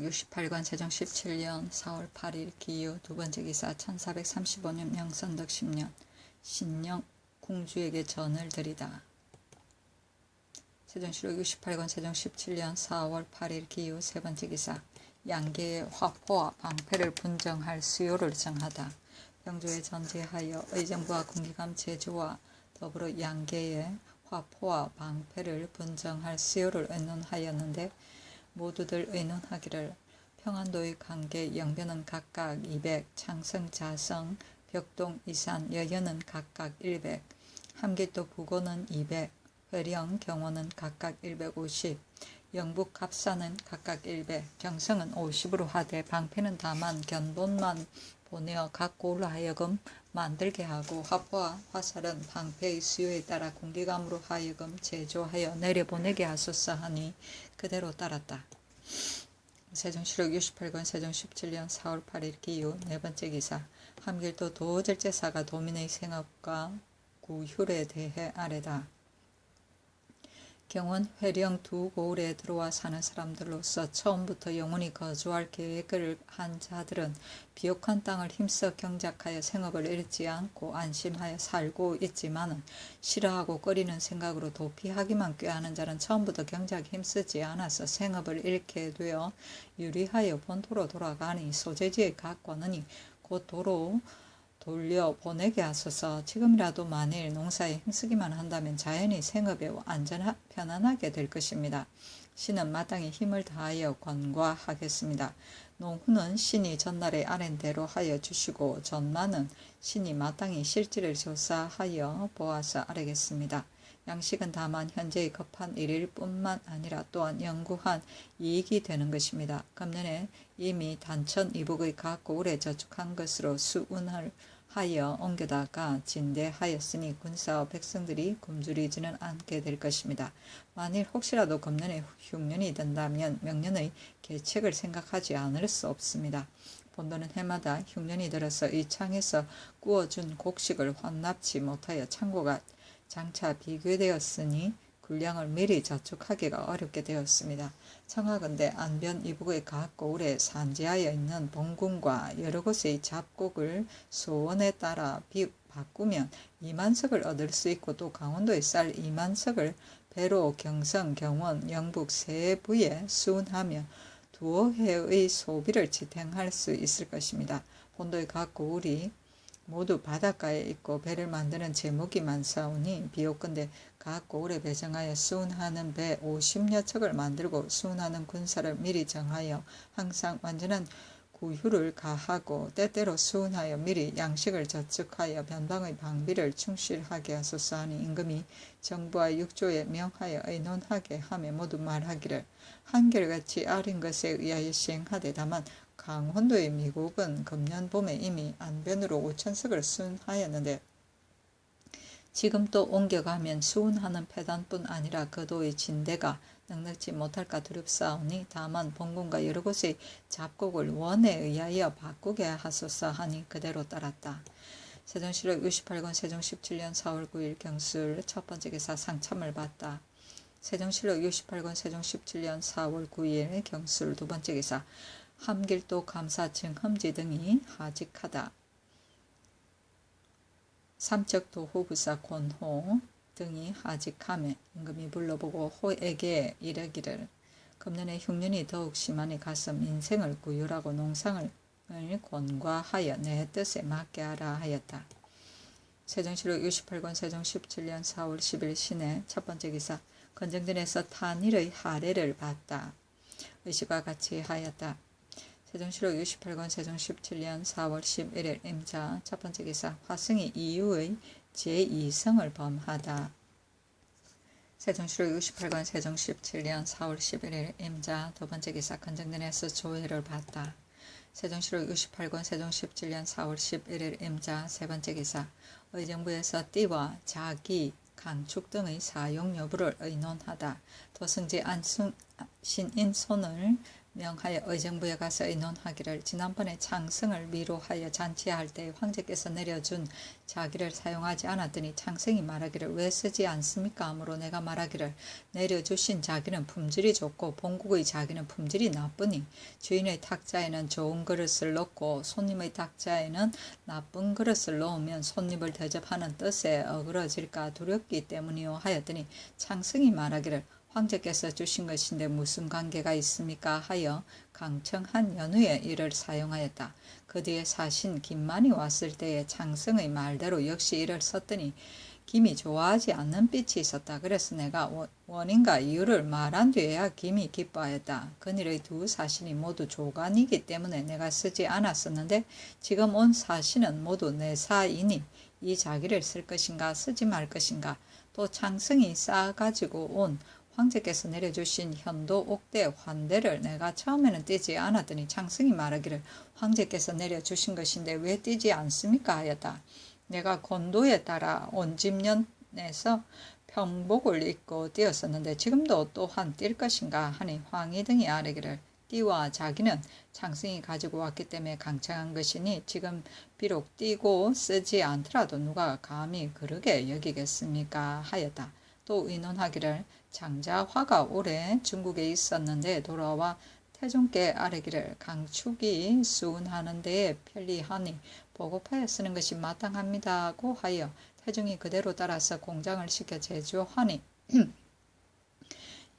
68관 세종 17년 4월 8일 기유 두번째 기사 1435년 명선덕 10년 신령 궁주에게 전을 드리다. 세종실록 68권 세종 17년 4월 8일 기유 세번째 기사 양계의 화포와 방패를 분정할 수요를 정하다. 병조에 전제하여 의정부와 군기감 제주와 더불어 양계의 화포와 방패를 분정할 수요를 의논하였는데 모두들 의논하기를 평안도의 관계 영변은 각각 200, 창성, 자성, 벽동, 이산, 여연은 각각 100, 함길도 부고는 200, 회령, 경원은 각각 150, 영북, 갑사는 각각 100, 경성은 50으로 하되 방패는 다만 견본만 보내어 각 고을로 하여금 만들게 하고 화포와 화살은 방패의 수요에 따라 군기감으로 하여금 제조하여 내려보내게 하소서 하니 그대로 따랐다. 세종실록 68권 세종 17년 4월 8일 기유 네번째 기사 함길도 도절제사가 도민의 생업과 구휼에 대해 아뢰다. 경원, 회령 두 고을에 들어와 사는 사람들로서 처음부터 영원히 거주할 계획을 한 자들은 비옥한 땅을 힘써 경작하여 생업을 잃지 않고 안심하여 살고 있지만은 싫어하고 꺼리는 생각으로 도피하기만 꾀하는 자는 처음부터 경작에 힘쓰지 않아서 생업을 잃게 되어 유리하여 본토로 돌아가니 소재지의 각관은이 곧 도로 돌려 보내게 하소서. 지금이라도 만일 농사에 힘쓰기만 한다면 자연히 생업에 편안하게 될 것입니다. 신은 마땅히 힘을 다하여 권과하겠습니다. 농후는 신이 전날에 아랜 대로 하여 주시고 전만은 신이 마땅히 실지를 조사하여 보아서 아뢰겠습니다. 양식은 다만 현재의 급한 일일 뿐만 아니라 또한 영구한 이익이 되는 것입니다. 금년에 이미 단천 이북의 각 고을에 저축한 것으로 수운을 하여 옮겨다가 진대하였으니 군사와 백성들이 굶주리지는 않게 될 것입니다. 만일 혹시라도 금년에 흉년이 된다면 명년의 계책을 생각하지 않을 수 없습니다. 본도는 해마다 흉년이 들어서 이 창에서 구워준 곡식을 환납치 못하여 창고가 장차 비괴되었으니 군량을 미리 저축하기가 어렵게 되었습니다. 청하건대 안변 이북의 각 고을에 산지하여 있는 본군과 여러 곳의 잡곡을 소원에 따라 바꾸면 2만석을 얻을 수 있고 또 강원도의 쌀 2만석을 배로 경성, 경원, 영북 세 부에 수운하며 두어 해의 소비를 지탱할 수 있을 것입니다. 본도의 각 고을이 모두 바닷가에 있고 배를 만드는 제목이 많사오니 비옥건대 각 고을에 배정하여 수운하는 배 50여 척을 만들고 수운하는 군사를 미리 정하여 항상 완전한 구휼을 가하고 때때로 수운하여 미리 양식을 저축하여 변방의 방비를 충실하게 하소서 하니 임금이 정부와 육조에 명하여 의논하게 하며 모두 말하기를 한결같이 아린 것에 의하여 시행하되 다만 강원도의 미국은 금년 봄에 이미 안변으로 5천석을 수운하였는데 지금 또 옮겨가면 수운하는 패단뿐 아니라 그 도의 진대가 넉넉지 못할까 두렵사오니 다만 본군과 여러 곳의 잡곡을 원에 의하여 바꾸게 하소서 하니 그대로 따랐다. 세종실록 68권 세종 17년 4월 9일 경술 첫번째 기사 상참을 받다. 세종실록 68권 세종 17년 4월 9일 경술 두번째 기사 함길도 감사층 험지 등이 하직하다. 삼척도 호부사 권호 등이 하직하매 임금이 불러보고 호에게 이르기를 금년에 흉년이 더욱 심하니 가서 민생을 구휼하고 농상을 권과하여 내 뜻에 맞게 하라 하였다. 세종실록 68권 세종 17년 4월 10일 신해 첫번째 기사 건정전에서 탄일의 하례를 받다. 의시와 같이 하였다. 세종실록 68권 세종 17년 4월 11일 임자 첫번째 기사 화승이 이유의 제2성을 범하다. 세종실록 68권 세종 17년 4월 11일 임자 두번째 기사 건정전에서 조회를 받다. 세종실록 68권 세종 17년 4월 11일 임자 세번째 기사 의정부에서 띠와 자기, 강축 등의 사용 여부를 의논하다. 도승지 안순 신인 손을 명하여 의정부에 가서 의논하기를 지난번에 창승을 미로하여 잔치할 때 황제께서 내려준 자기를 사용하지 않았더니 창승이 말하기를 왜 쓰지 않습니까? 하므로 내가 말하기를 내려주신 자기는 품질이 좋고 본국의 자기는 품질이 나쁘니 주인의 탁자에는 좋은 그릇을 넣고 손님의 탁자에는 나쁜 그릇을 넣으면 손님을 대접하는 뜻에 어그러질까 두렵기 때문이요 하였더니 창승이 말하기를 황제께서 주신 것인데 무슨 관계가 있습니까? 하여 강청한 연후에 이를 사용하였다. 그 뒤에 사신 김만이 왔을 때에 창승의 말대로 역시 이를 썼더니 김이 좋아하지 않는 빛이 있었다. 그래서 내가 원인과 이유를 말한 뒤에야 김이 기뻐하였다. 그일의 두 사신이 모두 조간이기 때문에 내가 쓰지 않았었는데 지금 온 사신은 모두 내 사이니 이 자기를 쓸 것인가 쓰지 말 것인가. 또 창승이 싸가지고 온 황제께서 내려주신 현도 옥대 환대를 내가 처음에는 띄지 않았더니 창승이 말하기를 황제께서 내려주신 것인데 왜 띄지 않습니까? 하였다. 내가 곤도에 따라 온 집년에서 평복을 입고 띄었었는데 지금도 또한 띌 것인가 하니 황희 등이 아뢰기를 띠와 자기는 창승이 가지고 왔기 때문에 강청한 것이니 지금 비록 띄고 쓰지 않더라도 누가 감히 그러게 여기겠습니까? 하였다. 또 의논하기를 장자화가 올해 중국에 있었는데 돌아와 태종께 아뢰기를 강축이 수운하는 데에 편리하니 보급하여 쓰는 것이 마땅합니다고 하여 태종이 그대로 따라서 공장을 시켜 제조하니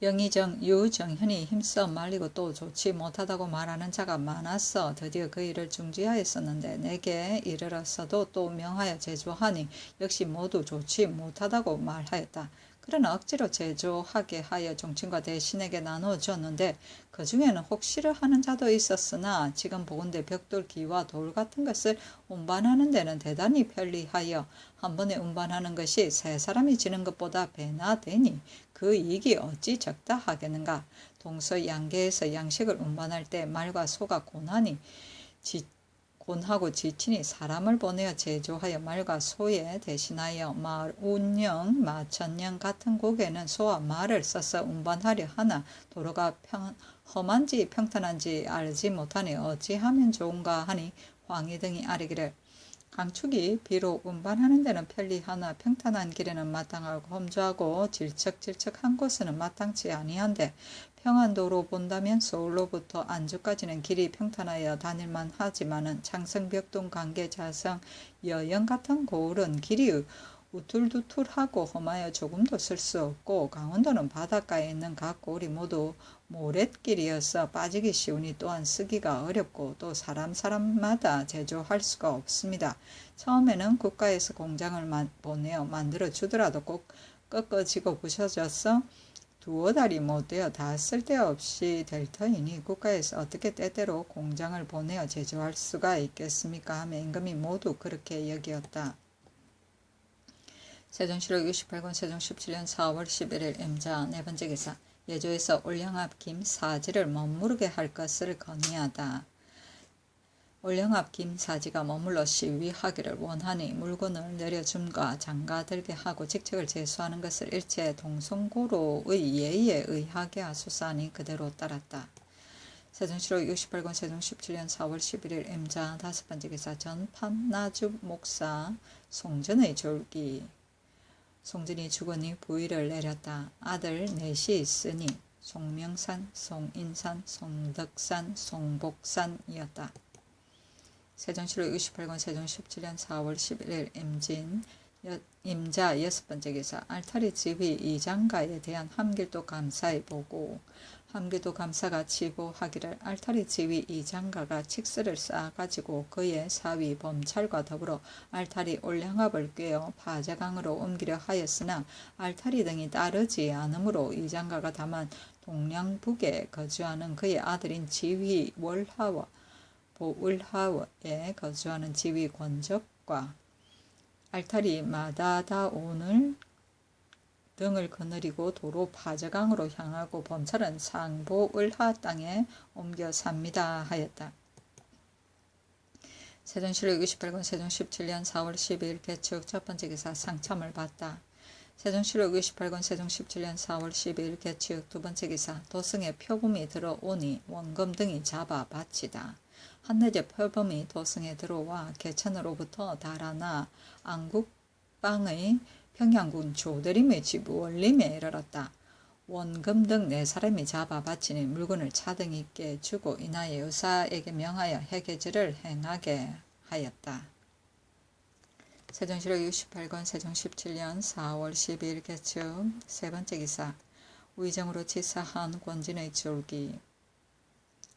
영의정 유정현이 힘써 말리고 또 좋지 못하다고 말하는 자가 많아서 드디어 그 일을 중지하였었는데 내게 이르렀어도 또 명하여 제조하니 역시 모두 좋지 못하다고 말하였다. 그러나 억지로 제조하게 하여 종친과 대신에게 나누어 주었는데 그 중에는 혹시를 하는 자도 있었으나 지금 보건대 벽돌기와 돌 같은 것을 운반하는 데는 대단히 편리하여 한 번에 운반하는 것이 세 사람이 지는 것보다 배나 되니 그 이익이 어찌 적다 하겠는가. 동서양계에서 양식을 운반할 때 말과 소가 곤하고 지친이 사람을 보내어 제조하여 말과 소에 대신하여 말, 운영, 마천령 같은 곡에는 소와 말을 써서 운반하려 하나 도로가 험한지 평탄한지 알지 못하니 어찌하면 좋은가 하니 황희 등이 아뢰기를 강축이 비록 운반하는 데는 편리하나 평탄한 길에는 마땅하고 험주하고 질척질척한 곳에는 마땅치 아니한데 평안도로 본다면 서울로부터 안주까지는 길이 평탄하여 다닐만 하지만은 창성벽동 관계자성 여영 같은 고을은 길이 우툴두툴하고 험하여 조금도 쓸 수 없고 강원도는 바닷가에 있는 각 고을이 모두 모랫길이어서 빠지기 쉬우니 또한 쓰기가 어렵고 또 사람마다 제조할 수가 없습니다. 처음에는 국가에서 공장을 보내어 만들어 주더라도 꼭 꺾어지고 부셔져서 두어 달이 못 되어 다 쓸데없이 될 터이니 국가에서 어떻게 때때로 공장을 보내어 제조할 수가 있겠습니까? 하며 임금이 모두 그렇게 여기었다. 세종실록 68권 세종 17년 4월 11일 임자 네 번째 기사 예조에서 올영합 김사지를 머무르게 할 것을 건의하다. 올영합 김사지가 머물러 시위하기를 원하니 물건을 내려줌과 장가들게 하고 직책을 제수하는 것을 일체 동성고로의 예의에 의하게 하소서하니 그대로 따랐다. 세종실록 68권 세종 17년 4월 11일 임자 다섯 번째 기사 전판 나주 목사 송전의 졸기 송전이 죽으니 부위를 내렸다. 아들 넷이 있으니 송명산, 송인산, 송덕산, 송복산이었다. 세종실록 68권 세종 17년 4월 11일 임자 여섯 번째 기사 알타리 지휘 이장가에 대한 함길도 감사의 보고 함길도 감사가 치보하기를 알타리 지휘 이장가가 칙스를 쌓아가지고 그의 사위 범찰과 더불어 알타리 올량합을 꿰어 파자강으로 옮기려 하였으나 알타리 등이 따르지 않으므로 이장가가 다만 동량북에 거주하는 그의 아들인 지휘 보을하워에 거주하는 지휘 권적과 알타리 마다다온을 등을 거느리고 도로 파저강으로 향하고 범찰은 상보을하 땅에 옮겨 삽니다 하였다. 세종실록 68권 세종 17년 4월 12일 개축 첫 번째 기사 상참을 받다. 세종실록 68권 세종 17년 4월 12일 개취 두 번째 기사. 도성에 표범이 들어오니 원금 등이 잡아 바치다. 한낮에 표범이 도성에 들어와 개천으로부터 달아나 안국방의 평양군 조대림의 집 원림에 이르렀다. 원금 등 네 사람이 잡아 바치니 물건을 차등 있게 주고 이나의 의사에게 명하여 해계지를 행하게 하였다. 세종실록 68권 세종 17년 4월 12일 개축 세 번째 기사. 위정으로 치사한 권진의 졸기.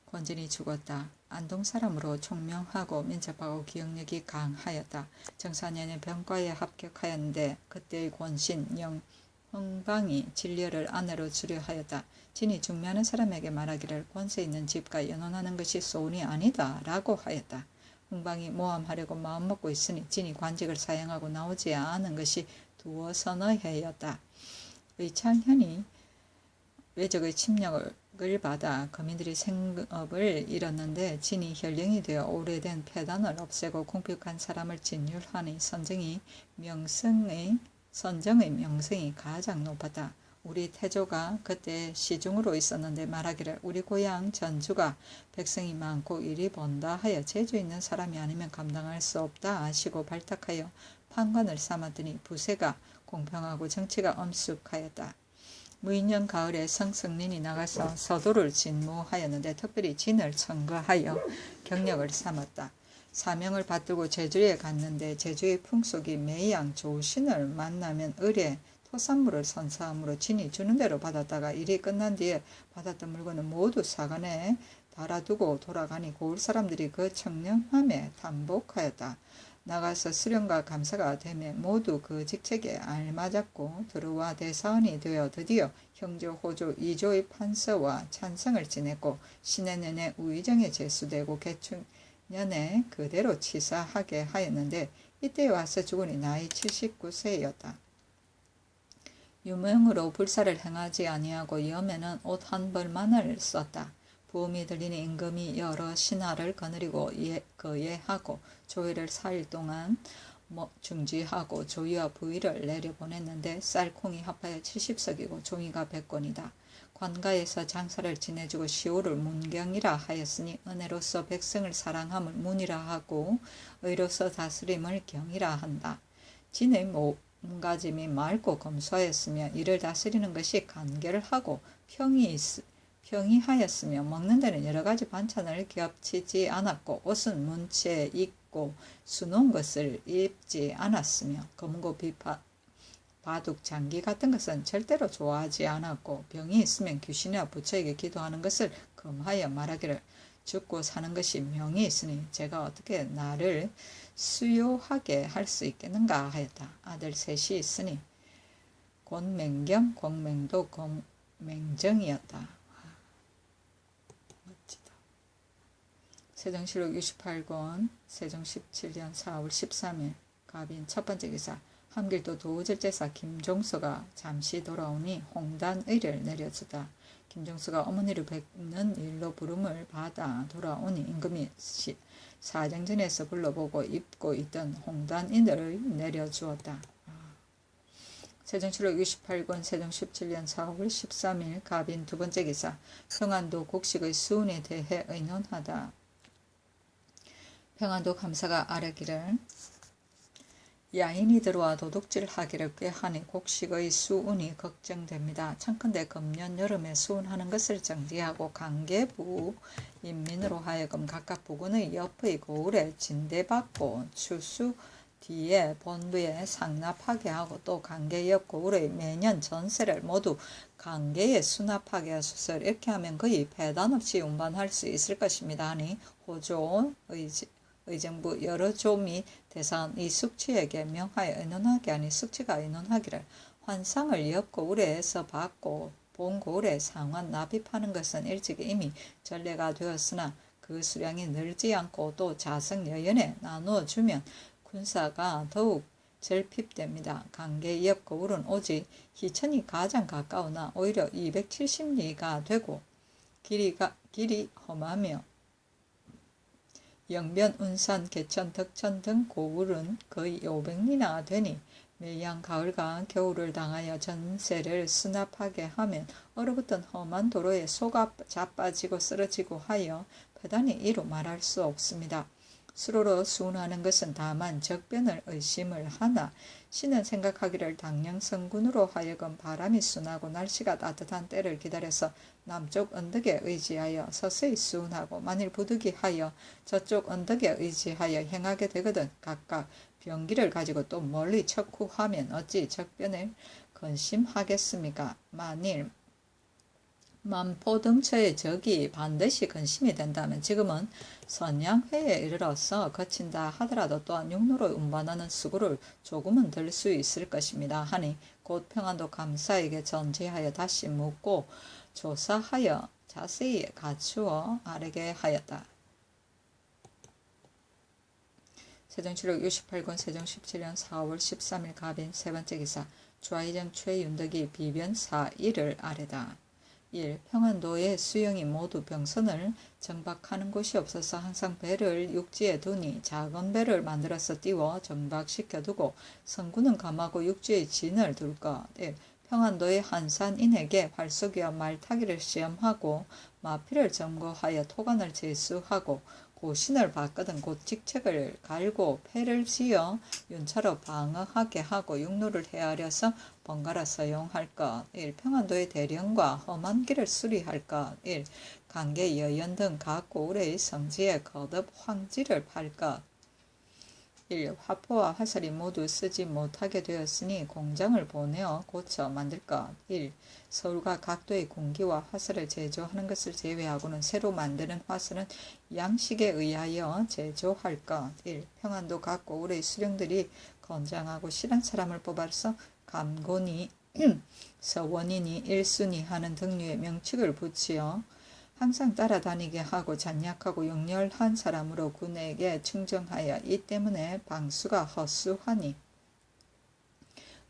권진이 죽었다. 안동 사람으로 총명하고 민첩하고 기억력이 강하였다. 정사년에 병과에 합격하였는데 그때의 권신 영흥방이 진료를 아내로 주려 하였다. 진이 중매하는 사람에게 말하기를 권세 있는 집과 연혼하는 것이 소원이 아니다 라고 하였다. 흥방이 모함하려고 마음먹고 있으니 진이 관직을 사양하고 나오지 않은 것이 두어서의 해였다. 의창현이 외적의 침략을 받아 거민들이 생업을 잃었는데 진이 현령이 되어 오래된 폐단을 없애고 궁핍한 사람을 진율하니 선정의 명성이 가장 높았다. 우리 태조가 그때 시중으로 있었는데 말하기를 우리 고향 전주가 백성이 많고 일이 번다 하여 재주 있는 사람이 아니면 감당할 수 없다 하시고 발탁하여 판관을 삼았더니 부세가 공평하고 정치가 엄숙하였다. 무인년 가을에 성승린이 나가서 서도를 진무하였는데 특별히 진을 청거하여 경력을 삼았다. 사명을 받들고 제주에 갔는데 제주의 풍속이 매양 조신을 만나면 을에 토산물을 선사함으로 진이 주는 대로 받았다가 일이 끝난 뒤에 받았던 물건은 모두 사관에 달아두고 돌아가니 고을 사람들이 그 청렴함에 담복하였다. 나가서 수령과 감사가 되매 모두 그 직책에 알맞았고 들어와 대사원이 되어 드디어 형조, 호조, 이조의 판서와 찬성을 지냈고 신해년에 우의정에 제수되고 개축년에 그대로 치사하게 하였는데 이때 와서 죽으니 나이 79세였다. 유명으로 불사를 행하지 아니하고 염에는 옷 한 벌만을 썼다. 부음이 들리니 임금이 여러 신하를 거느리고 거예하고 조의를 4일 동안 중지하고 조의와 부의를 내려보냈는데 쌀콩이 합하여 70석이고 종이가 100권이다. 관가에서 장사를 지내주고 시호를 문경이라 하였으니 은혜로서 백성을 사랑함을 문이라 하고 의로서 다스림을 경이라 한다. 진의 몸가짐이 맑고 검소하였으며 이를 다스리는 것이 간결을 하고 평이하였으며 먹는 데는 여러 가지 반찬을 겹치지 않았고 옷은 문채 입고 수놓은 것을 입지 않았으며 검고 바둑 장기 같은 것은 절대로 좋아하지 않았고 병이 있으면 귀신이나 부처에게 기도하는 것을 금하여 말하기를 죽고 사는 것이 명이 있으니 제가 어떻게 나를 수요하게 할 수 있겠는가 하였다. 아들 셋이 있으니 권맹경, 권맹도, 권맹정이었다. 멋지다. 세종실록 68권 세종 17년 4월 13일 갑인 첫 번째 기사. 함길도 도우절제사 김종서가 잠시 돌아오니 홍단의를 내려주다. 김종서가 어머니를 뵙는 일로 부름을 받아 돌아오니 임금이 사정전에서 불러보고 입고 있던 홍단인을 내려주었다. 세종실록 68권 세종 17년 4월 13일 갑인 두 번째 기사. 평안도 곡식의 수운에 대해 의논하다. 평안도 감사가 아뢰기를 야인이 들어와 도둑질하기를 꾀하니 곡식의 수운이 걱정됩니다. 청컨대 금년 여름에 수운하는 것을 정지하고 강계부 인민으로 하여금 각각 부근의 옆의 고을에 진대받고 추수 뒤에 본부에 상납하게 하고 또 강계 옆 고을의 매년 전세를 모두 강계에 수납하게 하소서. 이렇게 하면 거의 배단 없이 운반할 수 있을 것입니다 하니 호조 의정부 여러 조미 대사원 이 숙취에게 명하여 의논하게 하니 숙취가 의논하기를 환상을 옆 고을에서 받고 본 고을에 상환 납입하는 것은 일찍 이미 전례가 되었으나 그 수량이 늘지 않고 또 자성 여연에 나누어 주면 군사가 더욱 절핍됩니다. 강계 옆 고을은 오직 희천이 가장 가까우나 오히려 270리가 되고 길이 험하며 영변, 운산, 개천, 덕천 등 고을은 거의 500리나 되니 매양 가을과 겨울을 당하여 전세를 수납하게 하면 얼어붙은 험한 도로에 소가 자빠지고 쓰러지고 하여 패단히 이루 말할 수 없습니다. 수로로 수운하는 것은 다만 적변을 의심을 하나 신은 생각하기를 당령 성군으로 하여금 바람이 순하고 날씨가 따뜻한 때를 기다려서 남쪽 언덕에 의지하여 서서히 수운하고 만일 부득이하여 저쪽 언덕에 의지하여 행하게 되거든 각각 병기를 가지고 또 멀리 척후하면 어찌 적변을 근심하겠습니까? 만일 만포 등처의 적이 반드시 근심이 된다면 지금은 선양회에 이르러서 거친다 하더라도 또한 육로로 운반하는 수고를 조금은 들 수 있을 것입니다. 하니 곧 평안도 감사에게 전제하여 다시 묻고 조사하여 자세히 갖추어 아뢰게 하였다. 세종실록 68권 세종 17년 4월 13일 갑인 세번째 기사 좌의정 최윤덕이 비변 4일을 아뢰다. 1. 평안도의 수영이 모두 병선을 정박하는 곳이 없어서 항상 배를 육지에 두니 작은 배를 만들어서 띄워 정박시켜두고 성군은 감하고 육지에 진을 둘 것. 1. 평안도의 한산인에게 활쏘기와 말타기를 시험하고 마피를 점거하여 토관을 제수하고 고신을 받거든 곧 직책을 갈고 패를 지어 윤차로 방어하게 하고 육로를 헤아려서 번갈아 서용할 것. 1. 평안도의 대령과 험한 길을 수리할 것. 1. 강계 여연 등 각 고을의 성지에 거듭 황지를 팔 것. 1. 화포와 화살이 모두 쓰지 못하게 되었으니 공장을 보내어 고쳐 만들 것. 1. 서울과 각도의 군기와 화살을 제조하는 것을 제외하고는 새로 만드는 화살은 양식에 의하여 제조할 것. 1. 평안도 각 고을의 수령들이 건장하고 실한 사람을 뽑아서 감곤이, 서원이니 일순위 하는 등류의 명칭을 붙이어 항상 따라다니게 하고 잔약하고 영렬한 사람으로 군에게 충정하여 이 때문에 방수가 허수하니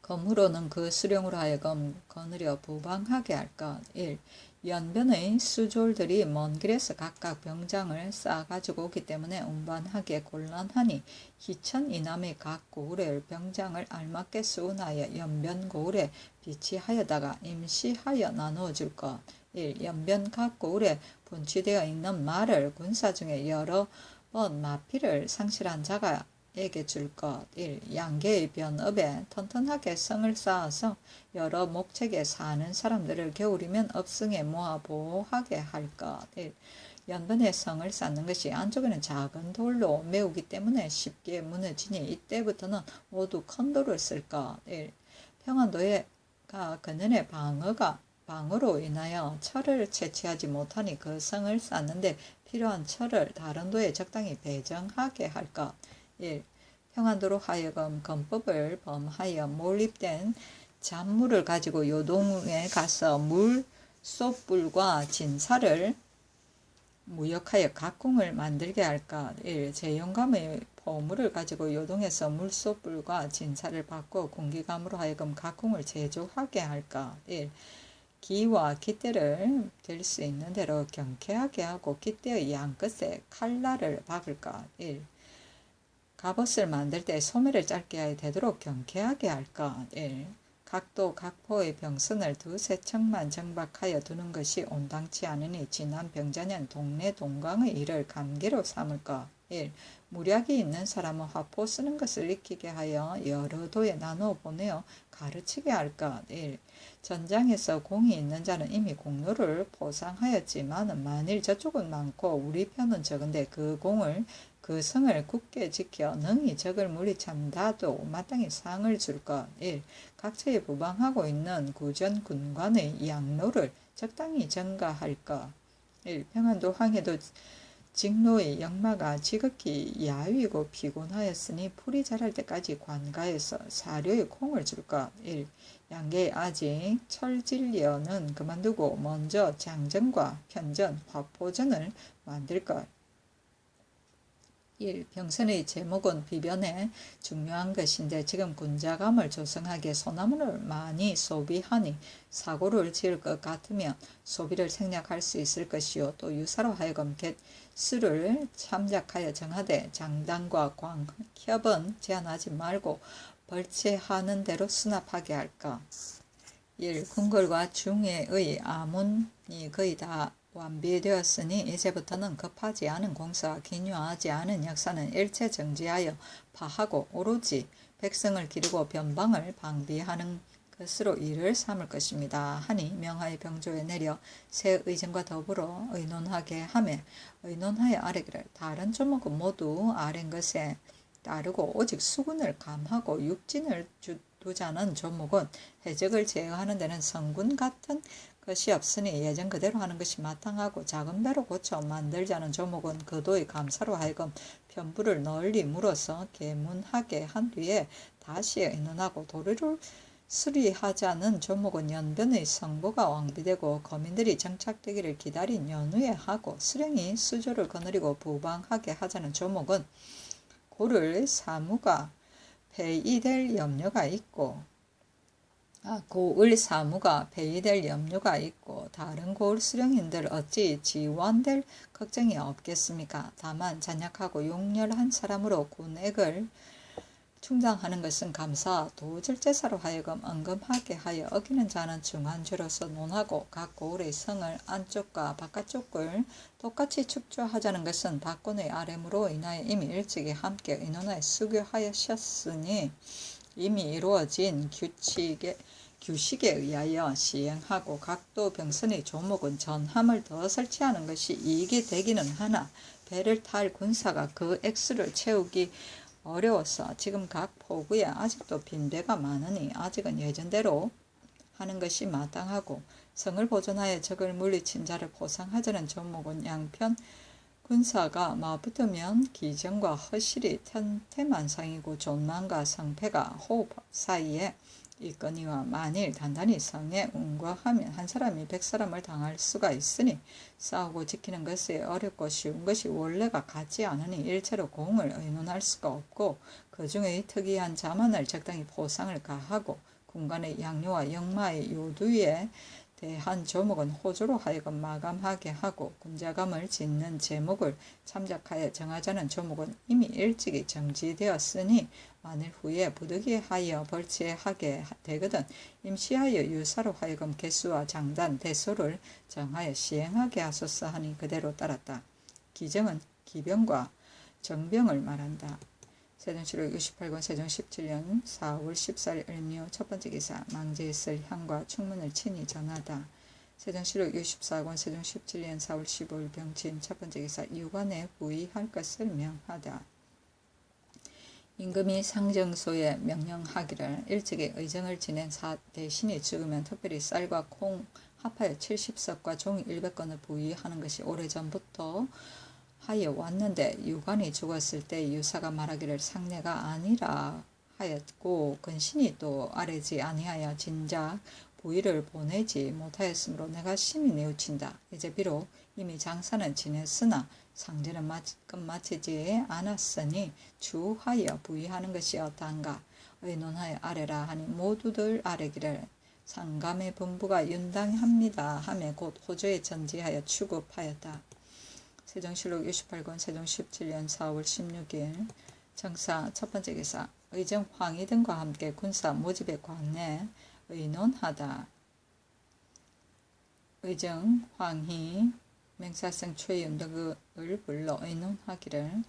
검으로는 그 수령으로 하여금 거느려 부방하게 할 것. 1. 연변의 수졸들이 먼 길에서 각각 병장을 쌓아가지고 오기 때문에 운반하기에 곤란하니 희천 이남의 각 고을의 병장을 알맞게 수운하여 연변 고을에 비치하여다가 임시하여 나누어 줄 것. 1. 연변 각 고을에 분치되어 있는 말을 군사 중에 여러 번 마피를 상실한 자가 에게 줄 것. 1. 양계의 변업에 튼튼하게 성을 쌓아서 여러 목책에 사는 사람들을 겨울이면 업성에 모아 보호하게 할 것. 1. 연변에 성을 쌓는 것이 안쪽에는 작은 돌로 메우기 때문에 쉽게 무너지니 이때부터는 모두 큰 돌을 쓸 것. 1. 평안도가 그년의 방어로 인하여 철을 채취하지 못하니 그 성을 쌓는데 필요한 철을 다른 도에 적당히 배정하게 할 것. 1. 평안도로 하여금 건법을 범하여 몰입된 잔물을 가지고 요동에 가서 물 솥불과 진사를 무역하여 각궁을 만들게 할 것. 1. 제용감의 포물을 가지고 요동에서 물솥불과 진사를 받고 군기감으로 하여금 각궁을 제조하게 할 것. 1. 기와 깃대를 될 수 있는 대로 경쾌하게 하고 깃대의 양끝에 칼날을 박을 것. 1. 갑옷을 만들 때 소매를 짧게 하여 되도록 경쾌하게 할 것. 1. 각도 각포의 병선을 두세 척만 정박하여 두는 것이 온당치 않으니 지난 병자년 동네 동강의 일을 감기로 삼을 것. 1. 무략이 있는 사람은 화포 쓰는 것을 익히게 하여 여러 도에 나누어 보내어 가르치게 할 것. 1. 전장에서 공이 있는 자는 이미 공로를 포상하였지만 만일 저쪽은 많고 우리 편은 적은데 그 성을 굳게 지켜 능히 적을 물리친다도 마땅히 상을 줄 것. 1. 각처에 부방하고 있는 구전 군관의 양로를 적당히 전가할 것. 1. 평안도 황해도 직로의 영마가 지극히 야위고 피곤하였으니 풀이 자랄 때까지 관가에서 사료의 콩을 줄 것. 1. 양계의 아직 철질려는 그만두고 먼저 장전과 편전, 화포전을 만들 것. 1. 병선의 제목은 비변에 중요한 것인데 지금 군자감을 조성하기에 소나무를 많이 소비하니 사고를 지을 것 같으면 소비를 생략할 수 있을 것이요. 또 유사로 하여금 갯수를 참작하여 정하되 장단과 광협은 제한하지 말고 벌채하는 대로 수납하게 할까. 1. 궁궐과 중회의 아문이 거의 다 완비되었으니 이제부터는 급하지 않은 공사와 기묘하지 않은 역사는 일체 정지하여 파하고 오로지 백성을 기르고 변방을 방비하는 것으로 일을 삼을 것입니다. 하니 명하의 병조에 내려 새 의정과 더불어 의논하게 하매 의논하여 아뢰기를 다른 조목은 모두 아랜 것에 따르고 오직 수군을 감하고 육진을 두자는 조목은 해적을 제어하는 데는 성군 같은 것이 없으니 예전 그대로 하는 것이 마땅하고 작은 배로 고쳐 만들자는 조목은 그도의 감사로 하여금 편부를 널리 물어서 개문하게 한 뒤에 다시 의논하고 도리를 수리하자는 조목은 연변의 성보가 왕비되고 거민들이 정착되기를 기다린 연후에 하고 수령이 수조를 거느리고 부방하게 하자는 조목은 고를 사무가 폐위될 염려가 있고 고을 사무가 폐위될 염려가 있고 다른 고을 수령인들 어찌 지원될 걱정이 없겠습니까? 다만 잔약하고 용렬한 사람으로 군액을 충당하는 것은 감사 도절제사로 하여금 언금하게 하여 어기는 자는 중한죄로서 논하고 각 고을의 성을 안쪽과 바깥쪽을 똑같이 축조하자는 것은 박권의 아뢰므로 인하여 이미 일찍이 함께 의논하여 수교하였으니 이미 이루어진 규식에 의하여 시행하고 각도 병선의 조목은 전함을 더 설치하는 것이 이익이 되기는 하나 배를 탈 군사가 그 액수를 채우기 어려워서 지금 각 포구에 아직도 빈배가 많으니 아직은 예전대로 하는 것이 마땅하고 성을 보존하여 적을 물리친 자를 보상하자는 조목은 양편 군사가 맞붙으면 기정과 허실이 태만상이고 존만과 성패가 호흡 사이에 있거니와 만일 단단히 성에 운거하면 한 사람이 100사람을 당할 수가 있으니 싸우고 지키는 것이 어렵고 쉬운 것이 원래가 같지 않으니 일체로 공을 의논할 수가 없고 그 중에 특이한 자만을 적당히 보상을 가하고 군간의 양료와 역마의 요두에 대한 조목은 호조로 하여금 마감하게 하고 군자감을 짓는 제목을 참작하여 정하자는 조목은 이미 일찍이 정지되었으니 만일 후에 부득이하여 벌치하게 되거든 임시하여 유사로 하여금 개수와 장단, 대소를 정하여 시행하게 하소서 하니 그대로 따랐다. 기정은 기병과 정병을 말한다. 세종실록 68권 세종 17년 4월 14일 을묘 첫 번째 기사 망제에 쓸 향과 충문을 친히 전하다. 세종실록 64권 세종 17년 4월 15일 병친 첫 번째 기사 유관에 부의할 것을 명하다. 임금이 상정소에 명령하기를 일찍이 의정을 지낸 대신이 죽으면 특별히 쌀과 콩 합하여 70석과 종이 100건을 부의하는 것이 오래전부터 하여 왔는데 유관이 죽었을 때 유사가 말하기를 상례가 아니라 하였고 근신이 또 아뢰지 아니하여 진작 부의를 보내지 못하였으므로 내가 심히 뉘우친다. 이제 비록 이미 장사는 지냈으나 상제는 끝마치지 않았으니 추하여 부의하는 것이 어떠한가 의논하여 아뢰라 하니 모두들 아뢰기를 상감의 분부가 윤당합니다 하며 곧 호조에 전지하여 추급하였다. 세종실록 68권 세종 17년 4월 16일 정사 첫 번째 기사 의정 황희 등과 함께 군사 모집에 관내 의논하다. 의정 황희 맹사성 최윤 등을 불러 의논하기를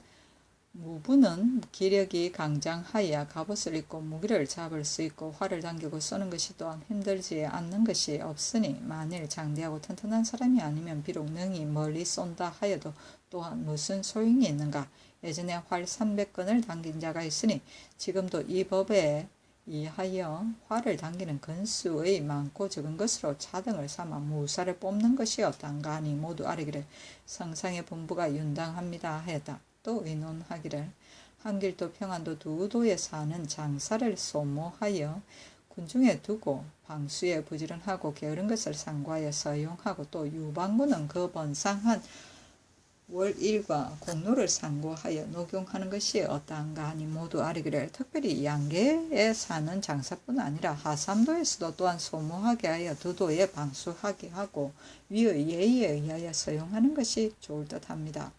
무부는 기력이 강장하여 갑옷을 입고 무기를 잡을 수 있고 활을 당기고 쏘는 것이 또한 힘들지 않는 것이 없으니 만일 장대하고 튼튼한 사람이 아니면 비록 능히 멀리 쏜다 하여도 또한 무슨 소용이 있는가. 예전에 활 300건을 당긴 자가 있으니 지금도 이 법에 이하여 활을 당기는 건수의 많고 적은 것으로 차등을 삼아 무사를 뽑는 것이 어떤가 하니 모두 아뢰기를 성상의 분부가 윤당합니다 하였다. 또 의논하기를 한길도 평안도 두 도에 사는 장사를 소모하여 군중에 두고 방수에 부지런하고 게으른 것을 상고하여 서용하고 또 유방군은 그 번상한 월일과 공로를 상고하여 녹용하는 것이 어떠한가 하니 모두 아뢰기를 특별히 양계에 사는 장사뿐 아니라 하삼도에서도 또한 소모하게 하여 두 도에 방수하게 하고 위의 예의에 의하여 서용하는 것이 좋을 듯합니다.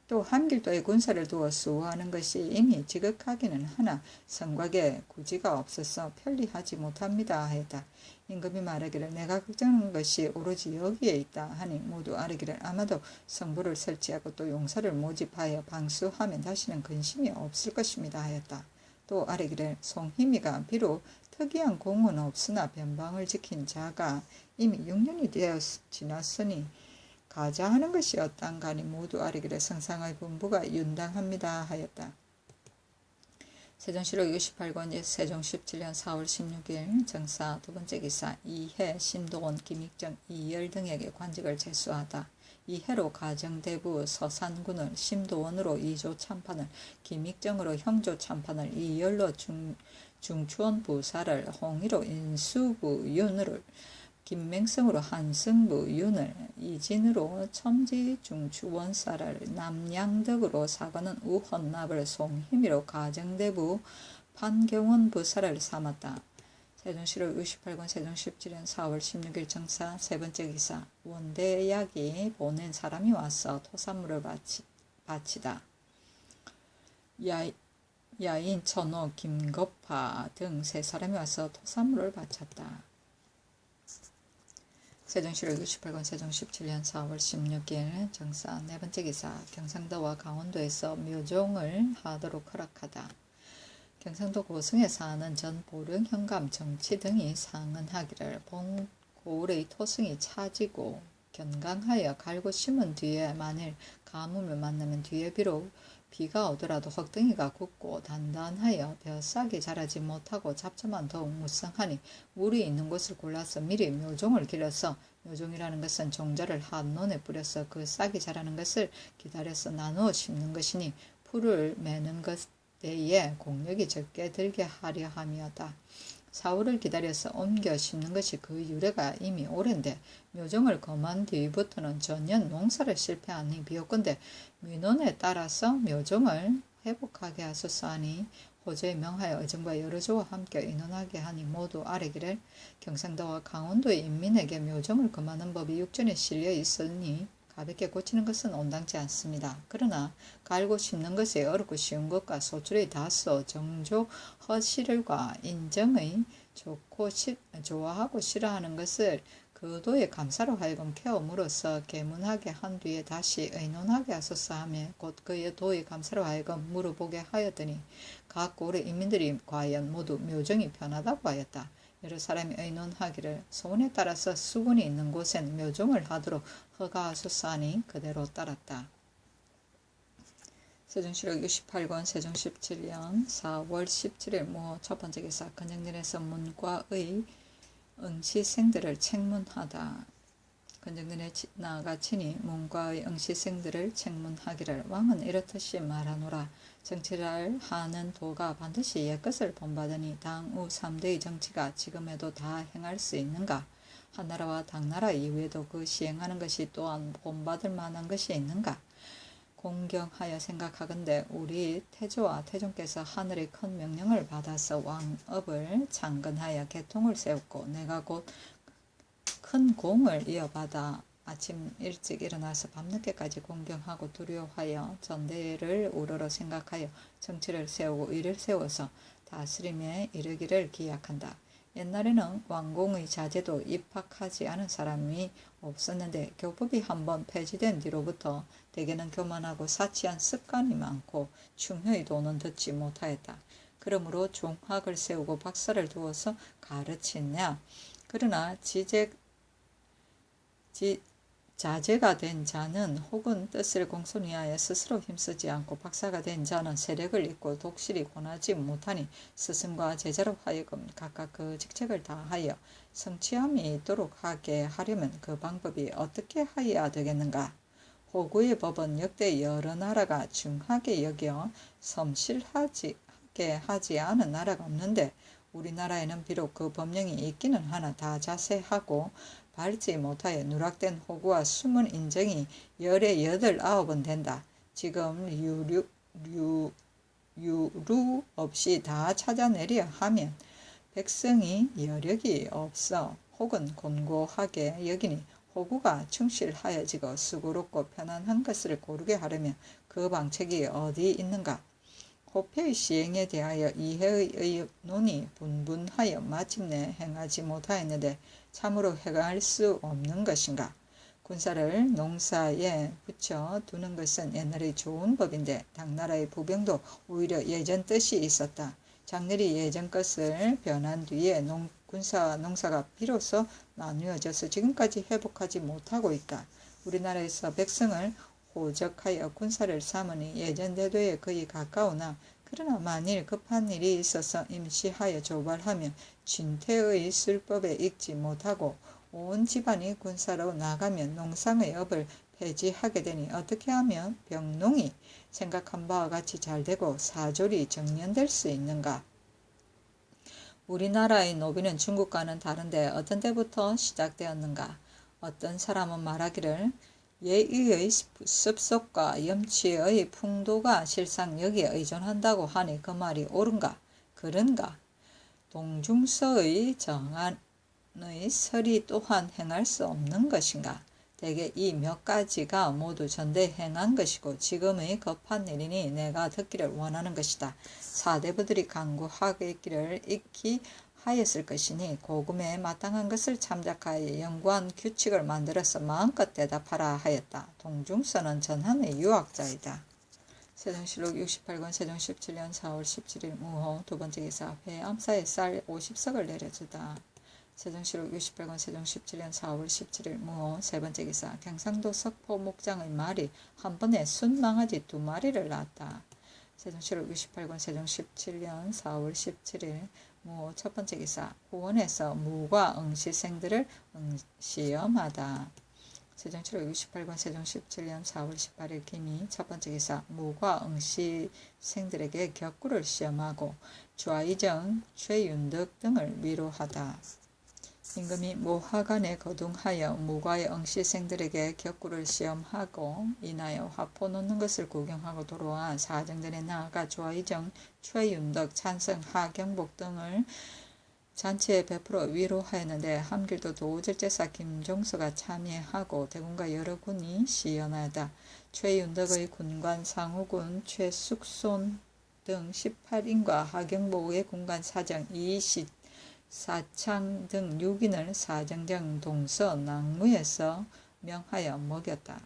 또 한길도에 군사를 두어 수호하는 것이 이미 지극하기는 하나 성곽에 구지가 없어서 편리하지 못합니다 하였다. 임금이 말하기를 내가 걱정하는 것이 오로지 여기에 있다 하니 모두 아뢰기를 아마도 성부를 설치하고 또 용사를 모집하여 방수하면 다시는 근심이 없을 것입니다 하였다. 또 아뢰기를 송희미가 비록 특이한 공은 없으나 변방을 지킨 자가 이미 6년이 되어 지났으니 가자하는 것이 어떤가니 모두 아뢰기를 성상의 분부가 윤당합니다 하였다. 세종실록 68권 세종 17년 4월 16일 정사 두 번째 기사 이해 심도원 김익정 이열 등에게 관직을 제수하다. 이해로 가정대부 서산군을 심도원으로 이조 참판을 김익정으로 형조 참판을 이열로 중추원 부사를 홍의로 인수부 윤을 김맹성으로 한승부 윤을 이진으로 첨지 중추원사를 남양덕으로 사관은 우헌납을 송희미로 가정대부 판경원 부사를 삼았다. 세종실록 68권 세종 17년 4월 16일 정사 세 번째 기사 원대약이 보낸 사람이 와서 토산물을 바치다. 야인 천호 김겁파 등 세 사람이 와서 토산물을 바쳤다. 세종실록 68권 세종 17년 4월 16일 정사 네 번째 기사 경상도와 강원도에서 묘종을 하도록 허락하다. 경상도 고성에 사는 전 보령 현감 정치 등이 상언하기를 본 고을의 토성이 차지고 견강하여 갈고 심은 뒤에 만일 가뭄을 만나면 뒤에 비록 비가 오더라도 흙덩이가 굳고 단단하여 벼싹이 자라지 못하고 잡초만 더욱 무성하니 물이 있는 곳을 골라서 미리 묘종을 길러서 묘종이라는 것은 종자를 한 논에 뿌려서 그 싹이 자라는 것을 기다려서 나누어 심는 것이니 풀을 매는 것에 공력이 적게 들게 하려 함이었다. 사울을 기다려서 옮겨 심는 것이 그 유래가 이미 오랜데 묘종을 검한 뒤부터는 전혀 농사를 실패하니 비옵건대 민원에 따라서 묘종을 회복하게 하소서 하니 호조에 명하여 의정부와 여러 조와 함께 의논하게 하니 모두 아뢰기를 경상도와 강원도의 인민에게 묘종을 검하는 법이 육전에 실려 있으니 가볍게 고치는 것은 온당치 않습니다. 그러나 갈고 심는 것이 어렵고 쉬운 것과 소출의 다소 정조 허실과 인정의 좋고 좋아하고 싫어하는 것을 그 도의 감사로 하여금 케어물어서 계문하게 한 뒤에 다시 의논하게 하소서 하며 곧 그의 도의 감사로 하여금 물어보게 하였더니 각 고을의 인민들이 과연 모두 묘종이 편하다고 하였다. 여러 사람이 의논하기를 소원에 따라서 수군이 있는 곳엔 묘종을 하도록 허가하소서 하니 그대로 따랐다. 세종실록 68권 세종 17년 4월 17일 모 첫 번째 기사 건정전에서 문과의 응시생들을 책문하다. 건정전에 나아가 친히 문과의 응시생들을 책문하기를 왕은 이렇듯이 말하노라. 정치를 하는 도가 반드시 옛것을 본받으니 당우 3대의 정치가 지금에도 다 행할 수 있는가? 한나라와 당나라 이후에도 그 시행하는 것이 또한 본받을 만한 것이 있는가? 공경하여 생각하건대 우리 태조와 태종께서 하늘의 큰 명령을 받아서 왕업을 창건하여 개통을 세웠고 내가 곧 큰 공을 이어받아 아침 일찍 일어나서 밤늦게까지 공경하고 두려워하여 전대를 우러러 생각하여 정치를 세우고 일을 세워서 다스림에 이르기를 기약한다. 옛날에는 왕공의 자제도 입학하지 않은 사람이 없었는데 교법이 한번 폐지된 뒤로부터 대개는 교만하고 사치한 습관이 많고 충효의 도는 듣지 못하였다. 그러므로 종학을 세우고 박사를 두어서 가르치냐. 그러나 자제가 된 자는 혹은 뜻을 공손히하여 스스로 힘쓰지 않고 박사가 된 자는 세력을 잇고 독실이 권하지 못하니 스승과 제자로 하여금 각각 그 직책을 다하여 성취함이 있도록 하게 하려면 그 방법이 어떻게 하여야 되겠는가? 호구의 법은 역대 여러 나라가 중하게 여겨 섬실하게 하지 않은 나라가 없는데 우리나라에는 비록 그 법령이 있기는 하나 다 자세하고 밟지 못하여 누락된 호구와 숨은 인정이 열에 8, 9은 된다. 지금 유루 없이 다 찾아내려 하면 백성이 여력이 없어 혹은 곤고하게 여기니 호구가 충실하여지고 수고롭고 편안한 것을 고르게 하려면 그 방책이 어디 있는가? 호패의 시행에 대하여 이해의 의논이 분분하여 마침내 행하지 못하였는데 참으로 행할 수 없는 것인가? 군사를 농사에 붙여 두는 것은 옛날의 좋은 법인데 당나라의 부병도 오히려 예전 뜻이 있었다. 장렬히 예전 것을 변한 뒤에 군사와 농사가 비로소 나누어져서 지금까지 회복하지 못하고 있다. 우리나라에서 백성을 호적하여 군사를 삼으니 예전 대도에 거의 가까우나 그러나 만일 급한 일이 있어서 임시하여 조발하면 진퇴의 술법에 익지 못하고 온 집안이 군사로 나가면 농상의 업을 폐지하게 되니 어떻게 하면 병농이 생각한 바와 같이 잘되고 사졸이 정년될 수 있는가? 우리나라의 노비는 중국과는 다른데 어떤 때부터 시작되었는가? 어떤 사람은 말하기를 예의의 습속과 염치의 풍도가 실상 여기에 의존한다고 하니 그 말이 옳은가? 그런가? 동중서의 정안의 설이 또한 행할 수 없는 것인가? 대개 이 몇 가지가 모두 전대 행한 것이고 지금의 급한 일이니 내가 듣기를 원하는 것이다. 사대부들이 강구하기를 익히 하였을 것이니 고금에 마땅한 것을 참작하여 연구한 규칙을 만들어서 마음껏 대답하라 하였다. 동중서는 전한의 유학자이다. 세종실록 68권 세종 17년 4월 17일 무호 두번째 기사 회암사에 쌀 50석을 내려주다. 세종실록 68권 세종 17년 4월 17일 무호 세번째 기사 경상도 석포 목장의 말이 한 번에 순망아지 2마리를 낳았다. 세종실록 68권 세종 17년 4월 17일 무호 첫번째 기사 후원에서 무과 응시생들을 시험하다. 세종실록 68권 세종 17년 4월 18일 김이 첫번째 기사 무과 응시생들에게 격구를 시험하고 좌이정, 최윤덕 등을 위로하다. 임금이 모하간에 거둥하여 무과의 응시생들에게 격구를 시험하고 인하여 화포 놓는 것을 구경하고 돌아와 사정전에 나아가 좌이정, 최윤덕, 찬성, 하경복 등을 잔치에 베풀어 위로하였는데 함길도 도절제사 김종서가 참여하고 대군과 여러 군이 시연하다. 최윤덕의 군관 상우군 최숙손 등 18인과 하경복의 군관 사정 이시 사창 등 6인을 사정정 동서 낭무에서 명하여 먹였다.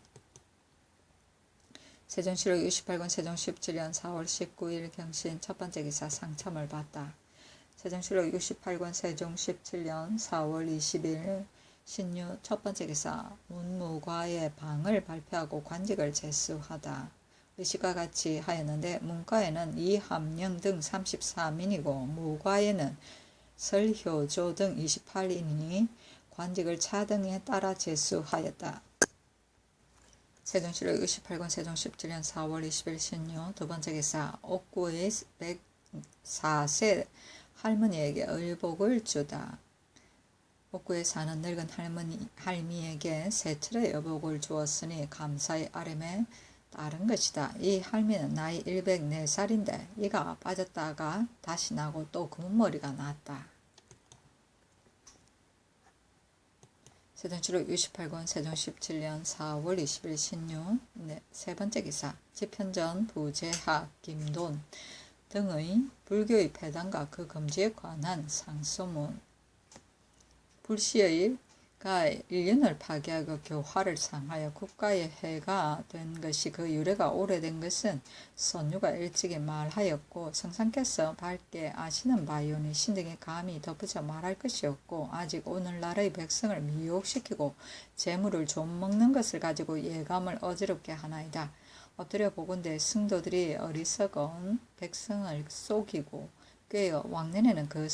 세종실록 68권 세종 17년 4월 19일 경신 첫번째 기사 상참을 받다. 세종실록 68권 세종 17년 4월 20일 신유 첫번째 기사 문무과의 방을 발표하고 관직을 제수하다. 의식과 같이 하였는데 문과에는 이함령 등 34민이고 무과에는 설효조 등 28인이 관직을 차등에 따라 제수하였다. 세종실록 68권 세종 17년 4월 20일 신유 두번째 기사 옥구의 104세 할머니에게 의복을 주다. 옥구에 사는 늙은 할미에게 세 틀의 의복을 주었으니 감사의 아름에 따른 것이다. 이 할미는 나이 104살인데 이가 빠졌다가 다시 나고 또 검은머리가 났다. 세종실록 68권 세종 17년 4월 20일 신유 세번째 기사 지편전 부재학 김돈 등의 불교의 폐단과 그 금지에 관한 상소문 불시의 가 1년을 파기하고 교화를 상하여 국가의 해가 된 것이 그 유래가 오래된 것은 선유가 일찍이 말하였고 성상께서 밝게 아시는 바이오니 신등이 감히 덧붙여 말할 것이 없고 아직 오늘날의 백성을 미혹시키고 재물을 좀 먹는 것을 가지고 예감을 어지럽게 하나이다. 엎드려 보건대 승도들이 어리석은 백성을 속이고 꾀어 왕년에는 그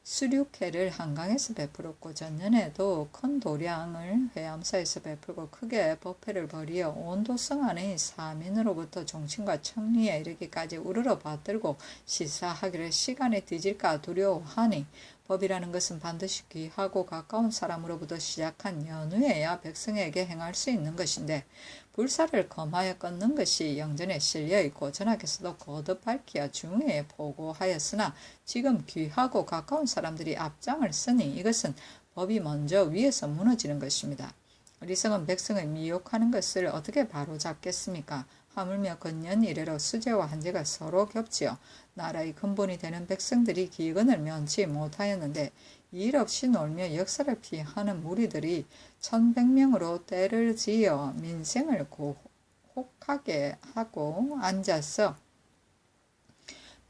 수륙회를 한강에서 베풀었고 전년에도 큰 도량을 회암사에서 베풀고 크게 법회를 벌이어 온 도성 안의 사민으로부터 종친과 청리에 이르기까지 우르르 받들고 시사하기를 시간이 뒤질까 두려워하니 법이라는 것은 반드시 귀하고 가까운 사람으로부터 시작한 연후에야 백성에게 행할 수 있는 것인데 불사를 검하여 끊는 것이 영전에 실려있고 전하께서도 거듭 밝히어 중후에 보고하였으나 지금 귀하고 가까운 사람들이 앞장을 쓰니 이것은 법이 먼저 위에서 무너지는 것입니다. 어리석은 백성을 미혹하는 것을 어떻게 바로잡겠습니까? 하물며 건년 이래로 수재와 한재가 서로 겹치어 나라의 근본이 되는 백성들이 기근을 면치 못하였는데 일 없이 놀며 역사를 피하는 무리들이 1100명으로 떼를 지어 민생을 고혹하게 하고 앉아서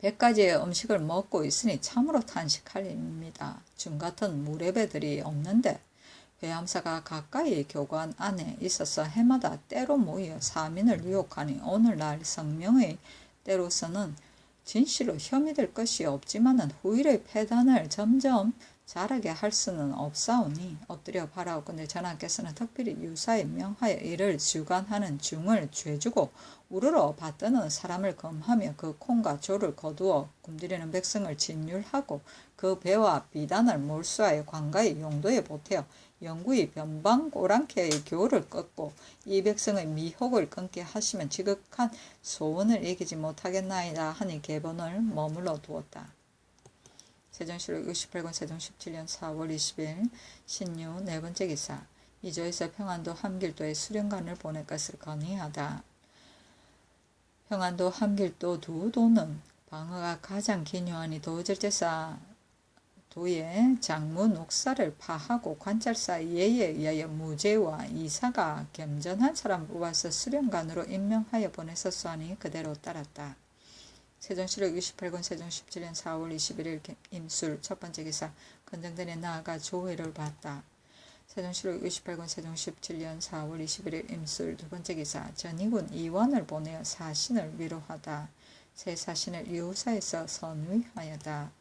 100가지의 음식을 먹고 있으니 참으로 탄식할 일입니다. 준같은 무례배들이 없는데 회암사가 가까이 교관 안에 있어서 해마다 때로 모여 사민을 유혹하니 오늘날 성명의 때로서는 진실로 혐의될 것이 없지만은 후일의 패단을 점점 자라게 할 수는 없사오니 엎드려 바라오건대 전하께서는 특별히 유사에 명하여 이를 주관하는 중을 죄주고 우르러 받드는 사람을 검하며 그 콩과 조를 거두어 굶주리는 백성을 진율하고 그 배와 비단을 몰수하여 관가의 용도에 보태어 영구히 변방 오랑캐의 교를 꺾고 이 백성의 미혹을 끊게 하시면 지극한 소원을 이기지 못하겠나이다 하니 계본을 머물러 두었다. 세종실록 68권 세종 17년 4월 20일 신유 네 번째 기사. 이조에서 평안도 함길도에 수령관을 보낼 것을 건의하다. 평안도 함길도 두 도는 방어가 가장 기묘하니 도절제사 도의 장문 옥사를 파하고 관찰사 예에 의하여 무죄와 이사가 겸전한 사람 뽑아서 수령관으로 임명하여 보냈었소 하니 그대로 따랐다. 세종실록 68권 세종 17년 4월 21일 임술 첫 번째 기사. 건정전에 나아가 조회를 받다. 세종실록 68권 세종 17년 4월 21일 임술 두 번째 기사. 전이군 이원을 보내어 사신을 위로하다. 새 사신을 이후사에서 선위하여다.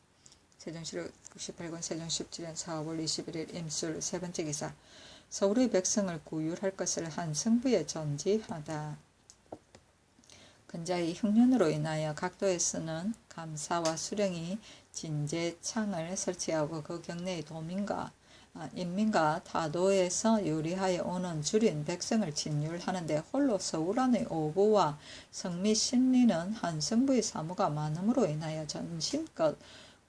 세종실록 68권 세종 17년 4월 21일 임술 세 번째 기사. 서울의 백성을 구휼할 것을 한 승부에 전지하다. 근자의 흉년으로 인하여 각도에서는 감사와 수령이 진제창을 설치하고 그 경내의 도민과 인민과 타도에서 요리하여 오는 줄인 백성을 진율하는데 홀로 서울 안의 오부와 성미 신리는 한 승부의 사무가 많음으로 인하여 전심껏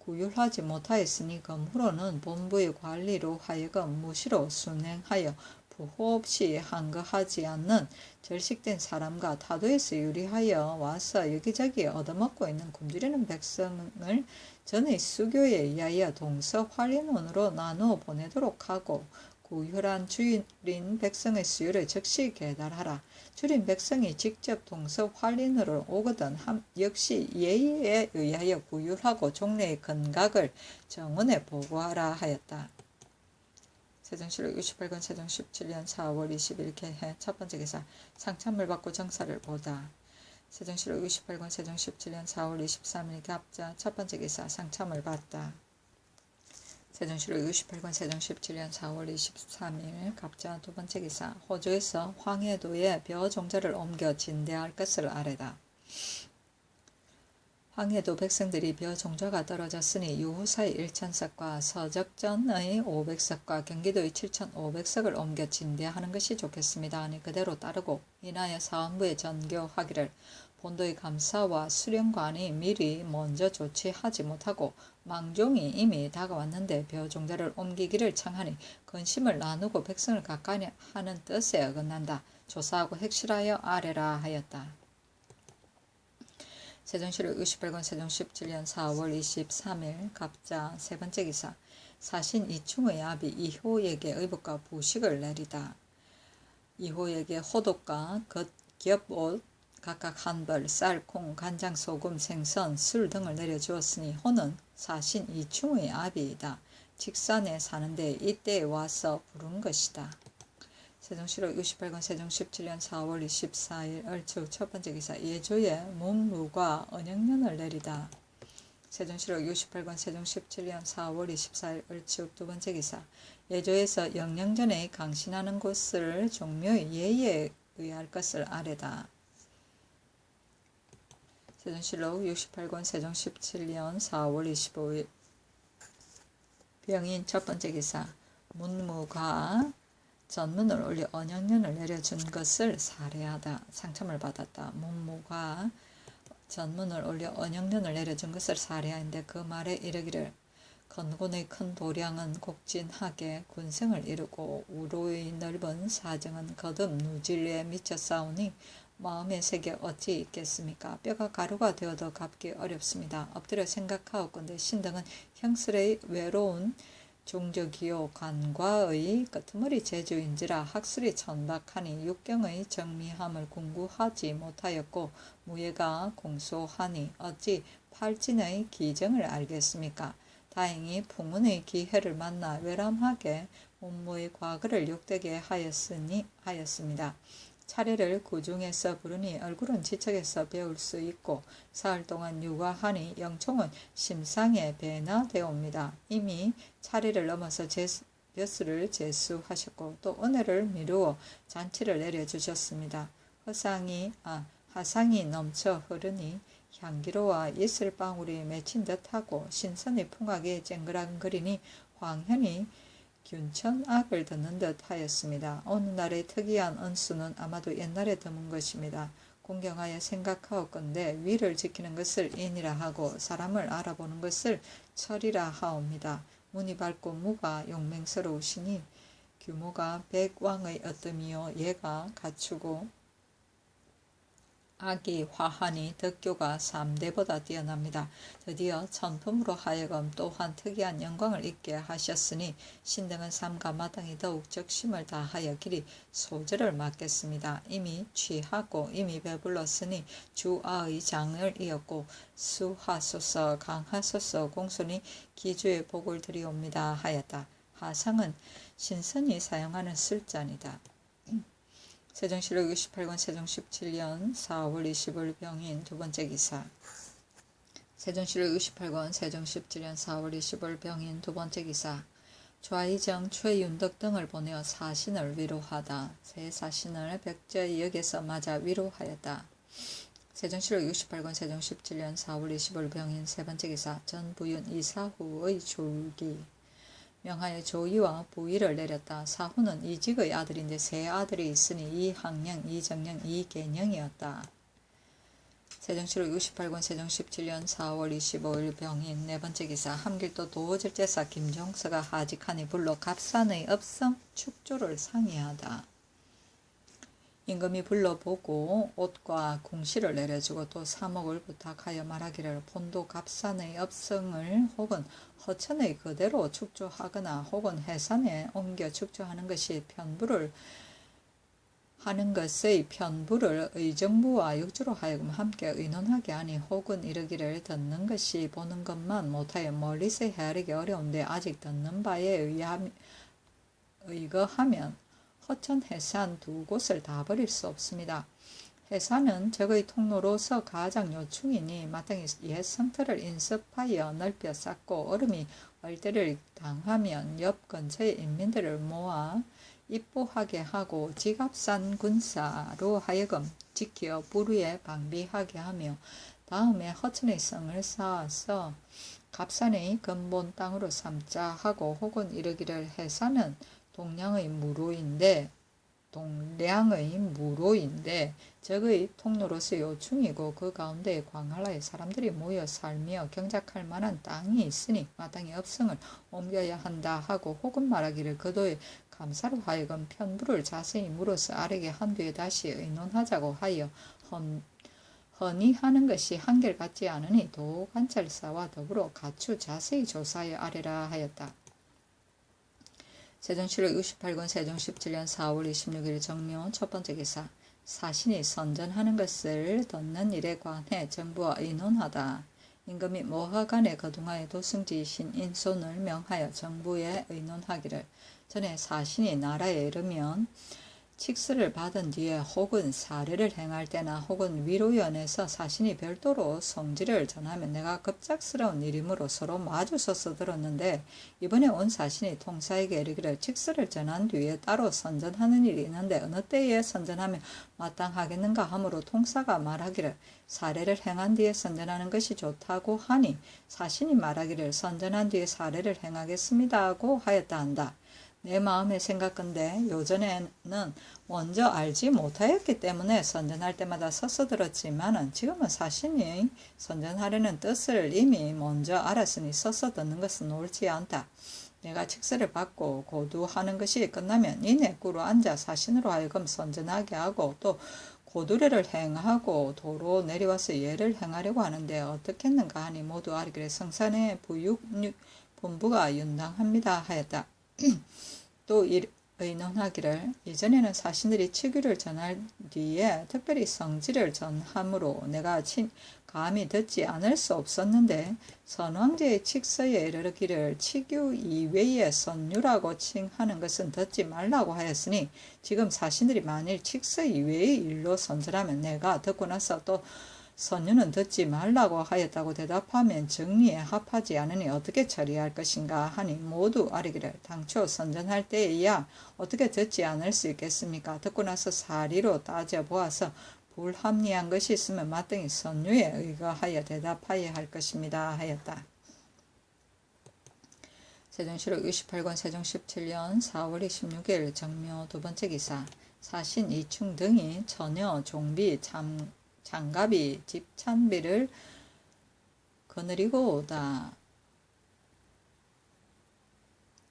구휼하지 못하였으니 그러므로는 본부의 관리로 하여금 무시로 순행하여 부호 없이 한거하지 않는 절식된 사람과 타도에서 유리하여 와서 여기저기 얻어먹고 있는 굶주리는 백성을 전의 수교에 의하여 동서활인원으로 나누어 보내도록 하고 구휼한 줄인 백성의 수요를 즉시 계달하라. 줄인 백성이 직접 동서활인으로 오거든 역시 예의에 의하여 구휼하고 종래의 근각을 정원에 보고하라 하였다. 세종실록 68권 세종 17년 4월 20일 개해 첫 번째 기사. 상참을 받고 정사를 보다. 세종실록 68권 세종 17년 4월 23일 갑자 첫 번째 기사. 상참을 받다. 세종실록 68권 세종 17년 4월 23일 갑자 두 번째 기사. 호주에서 황해도에 벼종자를 옮겨 진대할 것을 아뢰다. 황해도 백성들이 벼종자가 떨어졌으니 유후사의 1000석과 서적전의 500석과 경기도의 7500석을 옮겨 진대하는 것이 좋겠습니다 하니 그대로 따르고 인하여 사원부에 전교하기를 본도의 감사와 수령관이 미리 먼저 조치하지 못하고 망종이 이미 다가왔는데 벼종자를 옮기기를 청하니 근심을 나누고 백성을 가까이 하는 뜻에 어긋난다. 조사하고 핵실하여 아뢰라 하였다. 세종실록 68권 세종 17년 4월 23일 갑자 세 번째 기사. 사신 이충의 아비 이호에게 의복과 부식을 내리다. 이호에게 호독과 겹옷 각각 한 벌, 쌀, 콩, 간장, 소금, 생선, 술 등을 내려주었으니 호는 사신 이충의 아비이다. 직산에 사는데 이때에 와서 부른 것이다. 세종실록 68권 세종 17년 4월 24일 얼추 첫 번째 기사. 예조에 문무과 언영년을 내리다. 세종실록 68권 세종 17년 4월 24일 얼추 두 번째 기사. 예조에서 영령전에 강신하는 곳을 종묘의 예의에 의할 것을 아뢰다. 세종실록 68권 세종 17년 4월 25일 병인 첫 번째 기사. 문무가 전문을 올려 언영년을 내려준 것을 사례하다. 상참을 받았다. 문무가 전문을 올려 언영년을 내려준 것을 사례하는데 그 말에 이르기를 건곤의 큰 도량은 곡진하게 군생을 이루고 우로의 넓은 사정은 거듭 누질에 미쳐 싸우니 마음의 세계 어찌 있겠습니까? 뼈가 가루가 되어도 갚기 어렵습니다. 엎드려 생각하옵건대 신등은 형슬의 외로운 종적이요 관과의 끄트머리 제주인지라 학술이 천박하니 육경의 정미함을 궁구하지 못하였고 무예가 공소하니 어찌 팔진의 기정을 알겠습니까? 다행히 풍운의 기회를 만나 외람하게 몸무의 과거를 욕되게 하였습니다. 차례를 구중에서 부르니 얼굴은 지척에서 배울 수 있고 사흘 동안 육아하니 영총은 심상에 배나 되옵니다. 이미 차례를 넘어서 벼슬을 제수하셨고 또 은혜를 미루어 잔치를 내려주셨습니다. 하상이 넘쳐 흐르니 향기로와 이슬방울이 맺힌 듯하고 신선이 풍하게 쨍그랑거리니 황현이 균천악을 듣는 듯 하였습니다. 어느 날의 특이한 은수는 아마도 옛날에 드문 것입니다. 공경하여 생각하옵건대 위를 지키는 것을 인이라 하고 사람을 알아보는 것을 철이라 하옵니다. 문이 밝고 무가 용맹스러우시니 규모가 백왕의 어뜸이요 예가 갖추고 악이 화하니 덕교가 3대보다 뛰어납니다. 드디어 천품으로 하여금 또한 특이한 영광을 있게 하셨으니 신등은 삼가 마땅히 더욱 적심을 다하여 길이 소절을 맡겠습니다. 이미 취하고 이미 배불렀으니 주아의 장을 이었고 수하소서 강하소서 공손히 기주의 복을 드리옵니다 하였다. 하상은 신선이 사용하는 술잔이다. 세종실록 68권 세종 17년 4월 20일 병인 두 번째 기사. 세종실록 68권 세종 17년 4월 20일 병인 두 번째 기사. 좌의정 최윤덕 등을 보내어 사신을 위로하다. 새 사신을 백제의 역에서 맞아 위로하였다. 세종실록 68권 세종 17년 4월 20일 병인 세 번째 기사. 전부윤 이사후의 줄기. 명하여 조이와 부의를 내렸다. 사후는 이직의 아들인데 세 아들이 있으니 이항령, 이정령, 이계령이었다. 세종실록 68권 세종 17년 4월 25일 병인 네 번째 기사. 함길도 도절제사 김종서가 하직하니 불러 갑산의 업성 축조를 상의하다. 임금이 불러보고 옷과 궁시를 내려주고 또 사목을 부탁하여 말하기를 본도 갑산의 업성을 혹은 허천의 그대로 축조하거나 혹은 해산에 옮겨 축조하는 것이 편부를 하는 것의 편부를 의정부와 육주로 하여금 함께 의논하게 하니 혹은 이르기를 듣는 것이 보는 것만 못하여 멀리서 헤아리기 어려운데 아직 듣는 바에 의거하면 허천 해산 두 곳을 다 버릴 수 없습니다. 해산은 적의 통로로서 가장 요충이니 마땅히 옛 성터를 인습하여 넓혀 쌓고 얼음이 얼대를 당하면 옆 근처의 인민들을 모아 입보하게 하고 지갑산 군사로 하여금 지켜 부루에 방비하게 하며 다음에 허천의 성을 쌓아서 갑산의 근본 땅으로 삼자 하고 혹은 이르기를 해산은 동량의 무로인데 적의 통로로서 요충이고 그 가운데 광활하에 사람들이 모여 살며 경작할 만한 땅이 있으니 마땅히 업성을 옮겨야 한다 하고 혹은 말하기를 그도의 감사로 하여금 편부를 자세히 물어서 아래게 한 뒤에 다시 의논하자고 하여 헌의하는 것이 한결같지 않으니 도관찰사와 더불어 가추 자세히 조사하여 아래라 하였다. 세종실록 68권 세종 17년 4월 26일 정묘 첫 번째 기사. 사신이 선전하는 것을 듣는 일에 관해 정부와 의논하다. 임금이 모하간에 거둥하여 도승지이신 인손을 명하여 정부에 의논하기를 전에 사신이 나라에 이르면 칙스를 받은 뒤에 혹은 사례를 행할 때나 혹은 위로연에서 사신이 별도로 성지를 전하면 내가 급작스러운 일이므로 서로 마주서서 들었는데 이번에 온 사신이 통사에게 이르기를 칙스를 전한 뒤에 따로 선전하는 일이 있는데 어느 때에 선전하면 마땅하겠는가 하므로 통사가 말하기를 사례를 행한 뒤에 선전하는 것이 좋다고 하니 사신이 말하기를 선전한 뒤에 사례를 행하겠습니다 하고 하였다 한다. 내 마음의 생각건데 요전에는 먼저 알지 못하였기 때문에 선전할 때마다 서서들었지만은 지금은 사신이 선전하려는 뜻을 이미 먼저 알았으니 서서 듣는 것은 옳지 않다. 내가 칙서를 받고 고두하는 것이 끝나면 이내 꾸로 앉아 사신으로 하여금 선전하게 하고 또 고두례를 행하고 도로 내려와서 예를 행하려고 하는데 어떻겠는가 하니 모두 알기를 성산의 본부가 윤당합니다 하였다. 또 의논하기를 이전에는 사신들이 치규를 전할 뒤에 특별히 성지를 전함으로 내가 감히 듣지 않을 수 없었는데 선왕제의 칙서에 이르기를 치규 이외의 선유라고 칭하는 것은 듣지 말라고 하였으니 지금 사신들이 만일 칙서 이외의 일로 선전하면 내가 듣고 나서 또 선유는 듣지 말라고 하였다고 대답하면 정리에 합하지 않으니 어떻게 처리할 것인가 하니 모두 아뢰기를 당초 선전할 때에야 어떻게 듣지 않을 수 있겠습니까? 듣고 나서 사리로 따져보아서 불합리한 것이 있으면 마땅히 선유에 의거하여 대답하여야 할 것입니다 하였다. 세종실록 68권 세종 17년 4월 26일 정묘 두 번째 기사 사신 이충 등이 처녀 종비 장갑이 집찬비를 거느리고 오다.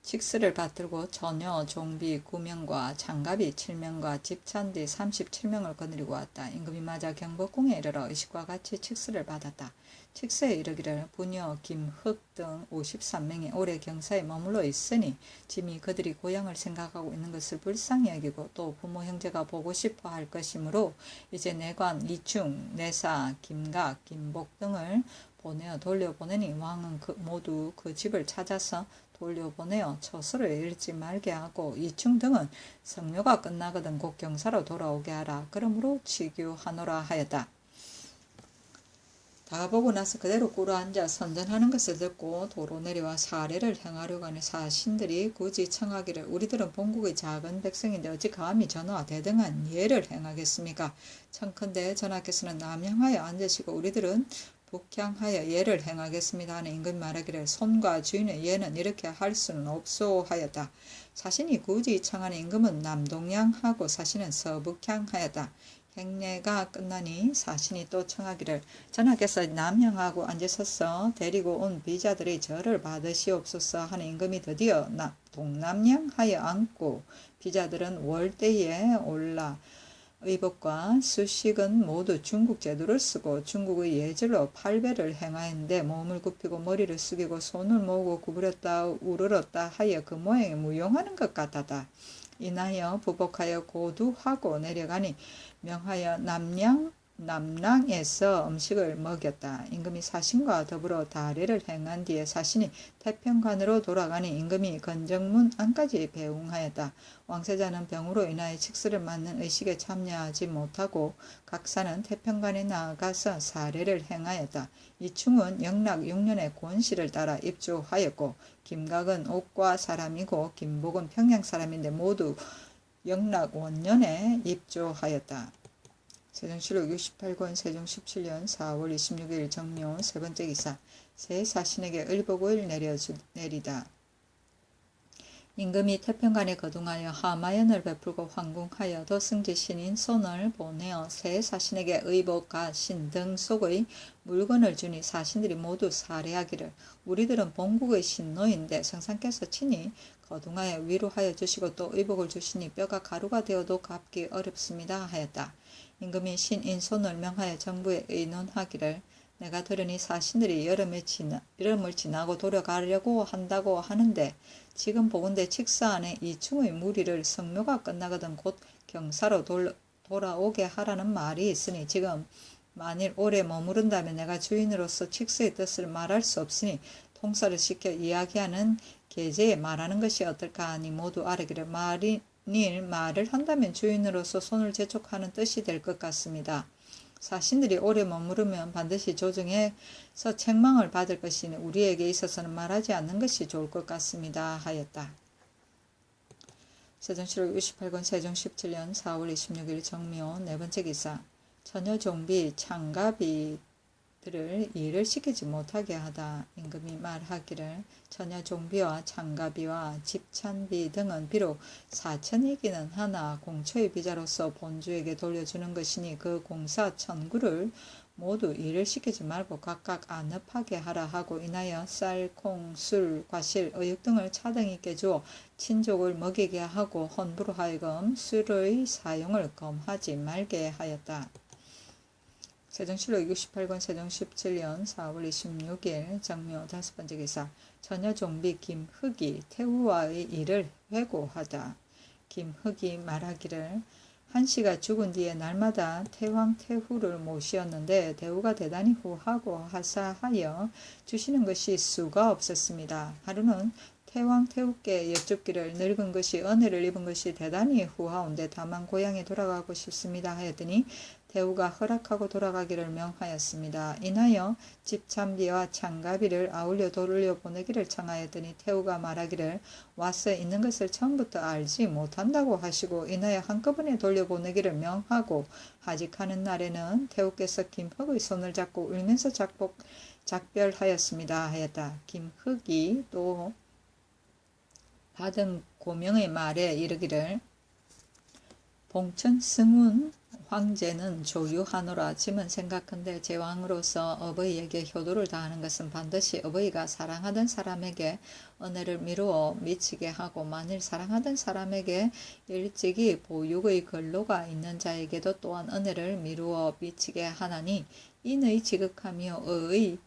칙스를 받들고 처녀 종비 9명과 장갑이 7명과 집찬비 37명을 거느리고 왔다. 임금이 맞아 경복궁에 이르러 의식과 같이 칙스를 받았다. 칙스에 이르기를 부녀 김흑 등 53명이 오래 경사에 머물러 있으니 짐이 그들이 고향을 생각하고 있는 것을 불쌍히 여기고 또 부모 형제가 보고 싶어 할 것이므로 이제 내관 이충 내사 김각 김복 등을 보내어 돌려보내니 왕은 모두 그 집을 찾아서 돌려보내어 처소를 잃지 말게 하고 이충 등은 성묘가 끝나거든 곧 경사로 돌아오게 하라. 그러므로 치규하노라 하였다. 다 보고 나서 그대로 꿇어 앉아 선전하는 것을 듣고 도로 내려와 사례를 행하려고 하는 사신들이 굳이 청하기를 우리들은 본국의 작은 백성인데 어찌 감히 전하와 대등한 예를 행하겠습니까? 청컨대 전하께서는 남향하여 앉으시고 우리들은 북향하여 예를 행하겠습니다 하는 임금이 말하기를 손과 주인의 예는 이렇게 할 수는 없소 하였다. 사신이 굳이 청하는 임금은 남동향하고 사신은 서북향 하였다. 행례가 끝나니 사신이 또 청하기를 전하께서 남향하고 앉으셔서 데리고 온 비자들의 절을 받으시옵소서 하는 임금이 드디어 동남향하여 앉고 비자들은 월대에 올라 의복과 수식은 모두 중국 제도를 쓰고 중국의 예절로 팔배를 행하였는데 몸을 굽히고 머리를 숙이고 손을 모으고 구부렸다 우르렀다 하여 그 모양이 무용하는 것 같았다. 인하여 부복하여 고두하고 내려가니 명하여 남랑에서 음식을 먹였다. 임금이 사신과 더불어 다례를 행한 뒤에 사신이 태평관으로 돌아가니 임금이 건정문 안까지 배웅하였다. 왕세자는 병으로 인하여 칙수를 맞는 의식에 참여하지 못하고 각사는 태평관에 나아가서 사례를 행하였다. 이충은 영락 6년의 권씨를 따라 입주하였고 김각은 옥과 사람이고 김복은 평양 사람인데 모두 영락 원년에 입주하였다. 세종실록 68권 세종 17년 4월 26일 정묘 세 번째 기사 새 사신에게 을복을 내리다. 임금이 태평관에 거둥하여 하마연을 베풀고 황궁하여도 승지신인 손을 보내어 새 사신에게 의복과 신등 속의 물건을 주니 사신들이 모두 살해하기를 우리들은 본국의 신노인데 성상께서 친히 거둥하여 위로하여 주시고 또 의복을 주시니 뼈가 가루가 되어도 갚기 어렵습니다 하였다. 임금이 신인 손을 명하여 정부에 의논하기를 내가 들으니 사신들이 여름을 지나고 돌아가려고 한다고 하는데 지금 보건대 칙서 안에 이충의 무리를 성묘가 끝나거든 곧 경사로 돌아오게 하라는 말이 있으니 지금 만일 오래 머무른다면 내가 주인으로서 칙서의 뜻을 말할 수 없으니 통사를 시켜 이야기하는 계제에 말하는 것이 어떨까 하니 모두 아뢰기를 말을 한다면 주인으로서 손을 재촉하는 뜻이 될 것 같습니다. 사신들이 오래 머무르면 반드시 조정해서 책망을 받을 것이니 우리에게 있어서는 말하지 않는 것이 좋을 것 같습니다 하였다. 세종실록 68권 세종 17년 4월 26일 정묘 네 번째 기사 처녀 종비 창갑이 들을 일을 시키지 못하게 하다. 임금이 말하기를 처녀 종비와 장가비와 집찬비 등은 비록 사천이기는 하나 공초의 비자로서 본주에게 돌려주는 것이니 그 공사 천구를 모두 일을 시키지 말고 각각 안업하게 하라 하고 인하여 쌀, 콩, 술, 과실, 의육 등을 차등 있게 주어 친족을 먹이게 하고 헌부로 하여금 술의 사용을 금하지 말게 하였다. 세종실록 68권 세종 17년 4월 26일 정묘 5번째 기사 처녀 종비 김흑이 태후와의 일을 회고하다. 김흑이 말하기를 한씨가 죽은 뒤에 날마다 태왕 태후를 모시었는데 대우가 대단히 후하고 하사하여 주시는 것이 수가 없었습니다. 하루는 태왕 태후께 여쭙기를 늙은 것이 은혜를 입은 것이 대단히 후하온데 다만 고향에 돌아가고 싶습니다 하였더니 태후가 허락하고 돌아가기를 명하였습니다. 인하여 집찬비와 장가비를 아울러 돌려보내기를 청하였더니 태후가 말하기를 와서 있는 것을 처음부터 알지 못한다고 하시고 인하여 한꺼번에 돌려보내기를 명하고 하직하는 날에는 태후께서 김흑의 손을 잡고 울면서 작별하였습니다 하였다. 김흑이 또 받은 고명의 말에 이르기를 봉천 승훈 황제는 조유하노라. 짐은 생각한데 제왕으로서 어버이에게 효도를 다하는 것은 반드시 어버이가 사랑하던 사람에게 은혜를 미루어 미치게 하고 만일 사랑하던 사람에게 일찍이 보육의 근로가 있는 자에게도 또한 은혜를 미루어 미치게 하나니 인의 지극하며 의의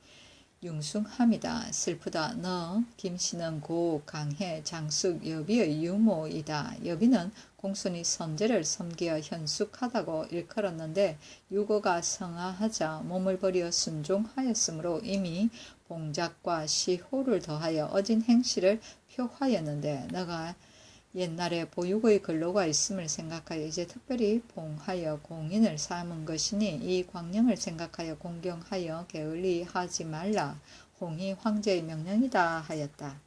융숭함이다. 슬프다. 너 김씨는 고 강해 장숙 여비의 유모이다. 여비는 공순이 선제를 섬기어 현숙하다고 일컬었는데 유고가 성하하자 몸을 버려 순종하였으므로 이미 봉작과 시호를 더하여 어진 행실을 표하였는데 너가 옛날에 보육의 근로가 있음을 생각하여 이제 특별히 봉하여 공인을 삼은 것이니 이 광령을 생각하여 공경하여 게을리하지 말라. 홍이 황제의 명령이다 하였다.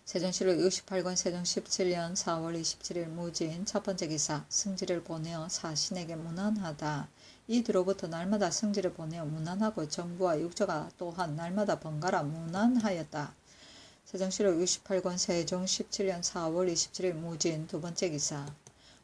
세종실록 68권 세종 17년 4월 27일 무진 첫 번째 기사 승지를 보내어 사신에게 문안하다. 이뒤로부터 날마다 승지를 보내어 문안하고 정부와 육조가 또한 날마다 번갈아 문안하였다. 세종실록 68권 세종 17년 4월 27일 무진 두 번째 기사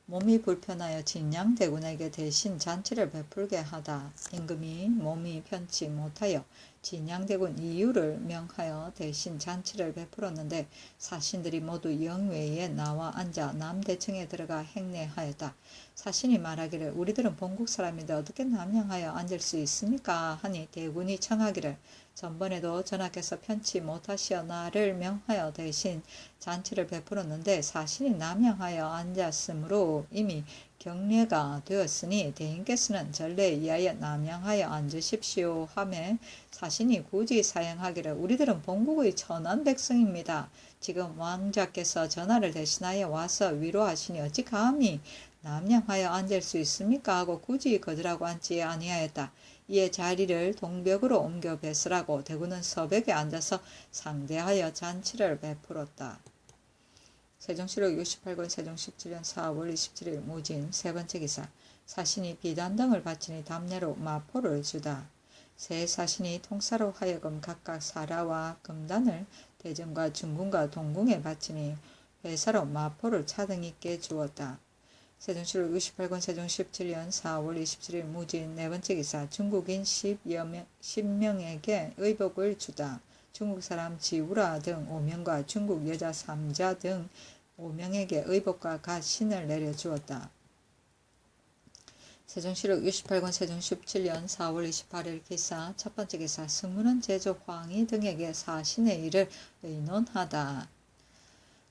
몸이 불편하여 진양대군에게 대신 잔치를 베풀게 하다. 임금이 몸이 편치 못하여 진양대군 이유를 명하여 대신 잔치를 베풀었는데 사신들이 모두 영외에 나와 앉아 남대청에 들어가 행례하였다. 사신이 말하기를 우리들은 본국 사람인데 어떻게 남양하여 앉을 수 있습니까? 하니 대군이 청하기를 전번에도 전하께서 편치 못하시어 나를 명하여 대신 잔치를 베풀었는데 사신이 남양하여 앉았으므로 이미 경례가 되었으니 대인께서는 전례에 의하여 남양하여 앉으십시오 하매 사신이 굳이 사양하기를 우리들은 본국의 천한 백성입니다. 지금 왕자께서 전하를 대신하여 와서 위로하시니 어찌 감히 남양하여 앉을 수 있습니까? 하고 굳이 거절하고 앉지 아니하였다. 이에 자리를 동벽으로 옮겨 배설하고 대군은 서벽에 앉아서 상대하여 잔치를 베풀었다. 세종실록 68권 세종 17년 4월 27일 무진 세 번째 기사 사신이 비단 등을 바치니 담례로 마포를 주다. 세 사신이 통사로 하여금 각각 사라와 금단을 대전과 중궁과 동궁에 바치니 회사로 마포를 차등 있게 주었다. 세종실록 68권 세종 17년 4월 27일 무진 네 번째 기사 중국인 10명에게 의복을 주다. 중국 사람 지우라 등 5명과 중국 여자 3자 등 5명에게 의복과 가신을 내려주었다. 세종실록 68권 세종 17년 4월 28일 기사 첫 번째 기사 승문원 제조 황희 등에게 사신의 일을 의논하다.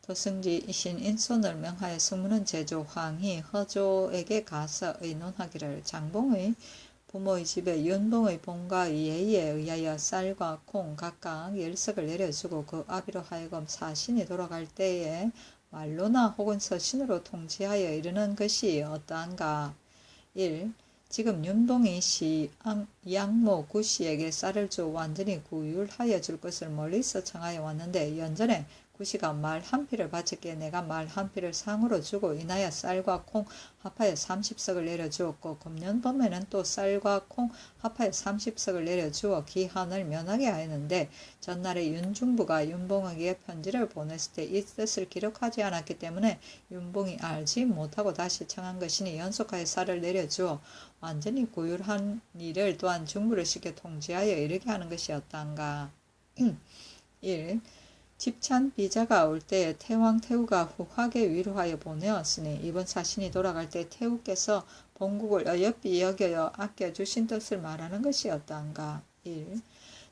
도승지 신인손을 명하여 승문원 제조 황희 허조에게 가서 의논하기를 장봉의 부모의 집에 윤봉의 본가의 예의에 의하여 쌀과 콩 각각 10석을 내려주고 그 아비로 하여금 사신이 돌아갈 때에 말로나 혹은 서신으로 통지하여 이르는 것이 어떠한가. 1. 지금 윤봉이 양모 구씨에게 쌀을 줘 완전히 구휼하여 줄 것을 멀리서 청하여 왔는데 연전에 구시가 말 한 피를 바쳤기에 내가 말 한 피를 상으로 주고 인하여 쌀과 콩 합하여 30석을 내려주었고 금년 봄에는 또 쌀과 콩 합하여 30석을 내려주어 기한을 면하게 하였는데 전날에 윤중부가 윤봉에게 편지를 보냈을 때 이 뜻을 기록하지 않았기 때문에 윤봉이 알지 못하고 다시 청한 것이니 연속하여 쌀을 내려주어 완전히 고율한 일을 또한 중부를 시켜 통지하여 이르게 하는 것이었단가. 1. 집찬 비자가 올 때에 태왕 태후가 후하게 위로하여 보내었으니 이번 사신이 돌아갈 때 태후께서 본국을 어여삐 여겨 아껴주신 뜻을 말하는 것이었단가. 1.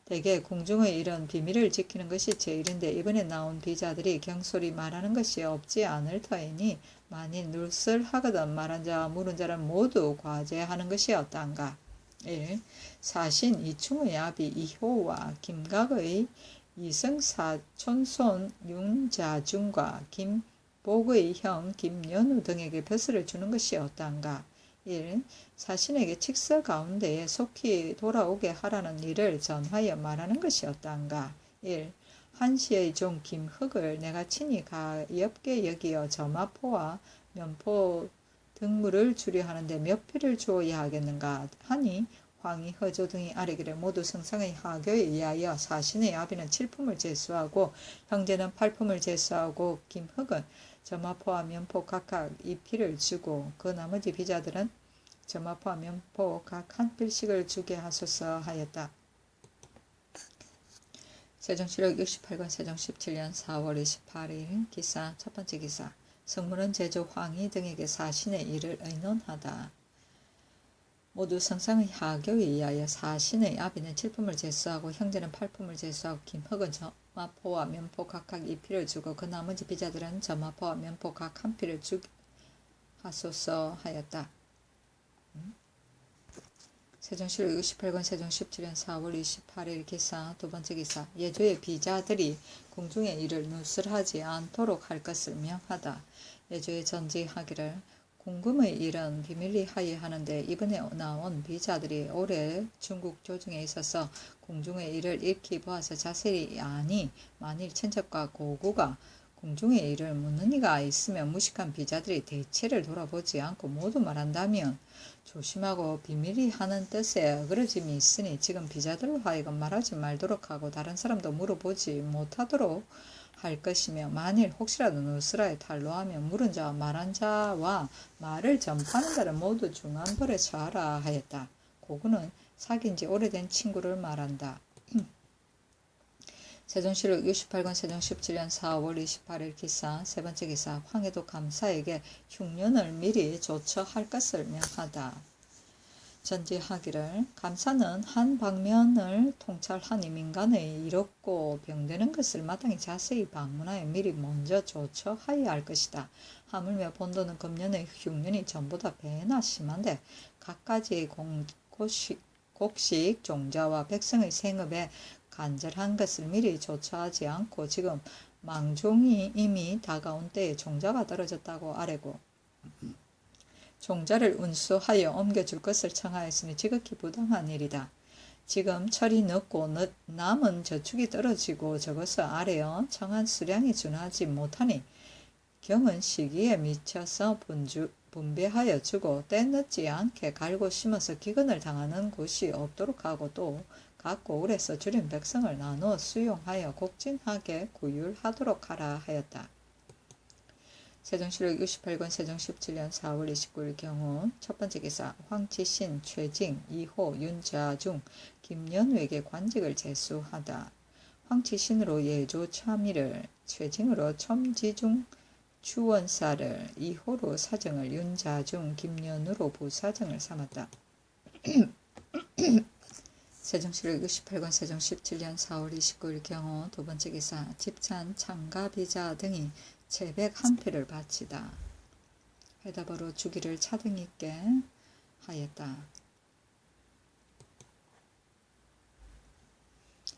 대개 궁중의 일은 비밀을 지키는 것이 제일인데 이번에 나온 비자들이 경솔히 말하는 것이 없지 않을 터이니 만일 눌슬 하거든 말한 자와 물은 자는 모두 과제하는 것이었단가. 1. 사신 이충의 아비 이호와 김각의 이승사촌손 윤자중과 김복의 형 김연우 등에게 벼슬을 주는 것이었단가. 1. 사신에게 칙서 가운데에 속히 돌아오게 하라는 일을 전하여 말하는 것이었단가. 1. 한시의 종 김흑을 내가 친히 가엾게 여기어 점화포와 면포 등물을 주려 하는데 몇 필을 주어야 하겠는가 하니 황희, 허조 등이 아뢰기를 모두 성상의 하교에 의하여 사신의 아비는 7품을 제수하고 형제는 8품을 제수하고 김흑은 점화포와 면포 각각 2필을 주고 그 나머지 비자들은 점화포와 면포 각 한 필씩을 주게 하소서 하였다. 세종시록 68권 세종 17년 4월 28일 기사 첫 번째 기사 성문은 제조 황희 등에게 사신의 일을 의논하다. 모두 성상의 하교에 의하여 사신의 아비는 7품을 제수하고 형제는 8품을 제수하고 김흑은 점화포와 면포 각각 2필을 주고 그 나머지 비자들은 점화포와 면포 각 한 필을 주게 하소서 하였다. 세종시록 68권 세종 17년 4월 28일 기사 두 번째 기사 예조의 비자들이 궁중의 일을 누설하지 않도록 할 것을 명하다. 예조의 전지하기를 궁금의 일은 비밀리 하여 하는데 이번에 나온 비자들이 올해 중국 조정에 있어서 궁중의 일을 익히 보아서 자세히 아니 만일 친척과 고구가 궁중의 일을 묻는 이가 있으면 무식한 비자들이 대체를 돌아보지 않고 모두 말한다면 조심하고 비밀이 하는 뜻에 어그러짐이 있으니 지금 비자들로 하여금 말하지 말도록 하고 다른 사람도 물어보지 못하도록 할 것이며 만일 혹시라도 누스라에 탄로하면 물은 자와 말한 자와 말을 전파하는 자를 모두 중한 벌에 처하라 하였다. 고구는 사귄 지 오래된 친구를 말한다. 세종시록 68권 세종 17년 4월 28일 기사 세 번째 기사 황해도 감사에게 흉년을 미리 조처할 것을 명하다. 전지하기를 감사는 한 방면을 통찰하니 민간의 이롭고 병되는 것을 마땅히 자세히 방문하여 미리 먼저 조처하여야 할 것이다. 하물며 본도는 금년의 흉년이 전보다 배나 심한데 각가지 곡식 종자와 백성의 생업에 간절한 것을 미리 조처하지 않고 지금 망종이 이미 다가온 때에 종자가 떨어졌다고 아뢰고 종자를 운수하여 옮겨줄 것을 청하였으니 지극히 부당한 일이다. 지금 철이 늦고 남은 저축이 떨어지고 저것을 아뢰어 청한 수량이 준하지 못하니 경은 시기에 미쳐서 분배하여 주고 때 늦지 않게 갈고 심어서 기근을 당하는 곳이 없도록 하고 또 각 고을에서 줄인 백성을 나누어 수용하여 곡진하게 구율하도록 하라 하였다. 세종시록 68권 세종 17년 4월 29일 경우 첫 번째 기사 황치신, 최징, 이호, 윤자중, 김연우에게 관직을 제수하다. 황치신으로 예조 참의를, 최징으로 첨지중 추원사를, 이호로 사정을, 윤자중, 김연우로 부사정을 삼았다. 세종시록 68권 세종 17년 4월 29일 경우 두 번째 기사 집찬, 창가비자 등이 채백 한 필을 바치다. 해답으로 주기를 차등 있게 하였다.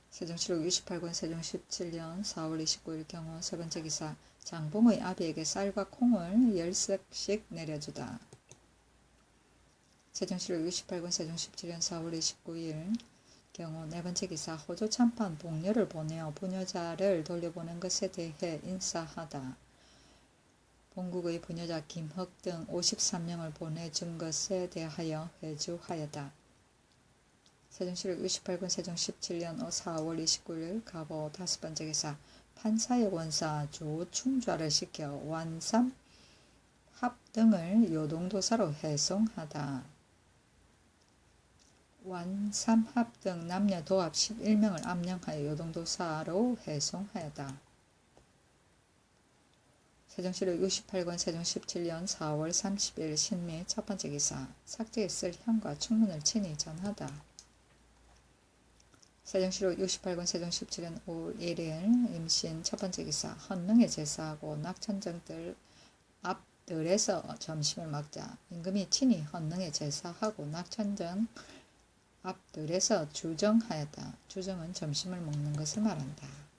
세종시록 68권 세종 17년 4월 29일 경우 세 번째 기사 장봉의 아비에게 쌀과 콩을 10석씩 내려주다. 세종시록 68권 세종 17년 4월 29일 경우 네 번째 기사 호조 참판 복녀를 보내어 부녀자를 돌려보낸 것에 대해 인사하다. 본국의 부녀자 김흑 등 53명을 보내준 것에 대하여 회주하였다. 세종시록 68권 세종 17년 4월 29일 가보 다섯 번째 기사 판사의 원사 조충좌를 시켜 완삼 합 등을 요동도사로 해송하다. 완삼합 등 남녀 도합 11명을 암령하여 요동도사로 해송하였다. 세종시록 68권 세종 17년 4월 30일 신미 첫 번째 기사 삭제에 쓸 향과 충문을 친히 전하다. 세종시록 68권 세종 17년 5월 1일 임신 첫 번째 기사 헌능에 제사하고 낙천정들 앞들에서 점심을 먹자. 임금이 친히 헌능에 제사하고 낙천정 앞들에서 주정하였다. 주정은 점심을 먹는 것을 말한다.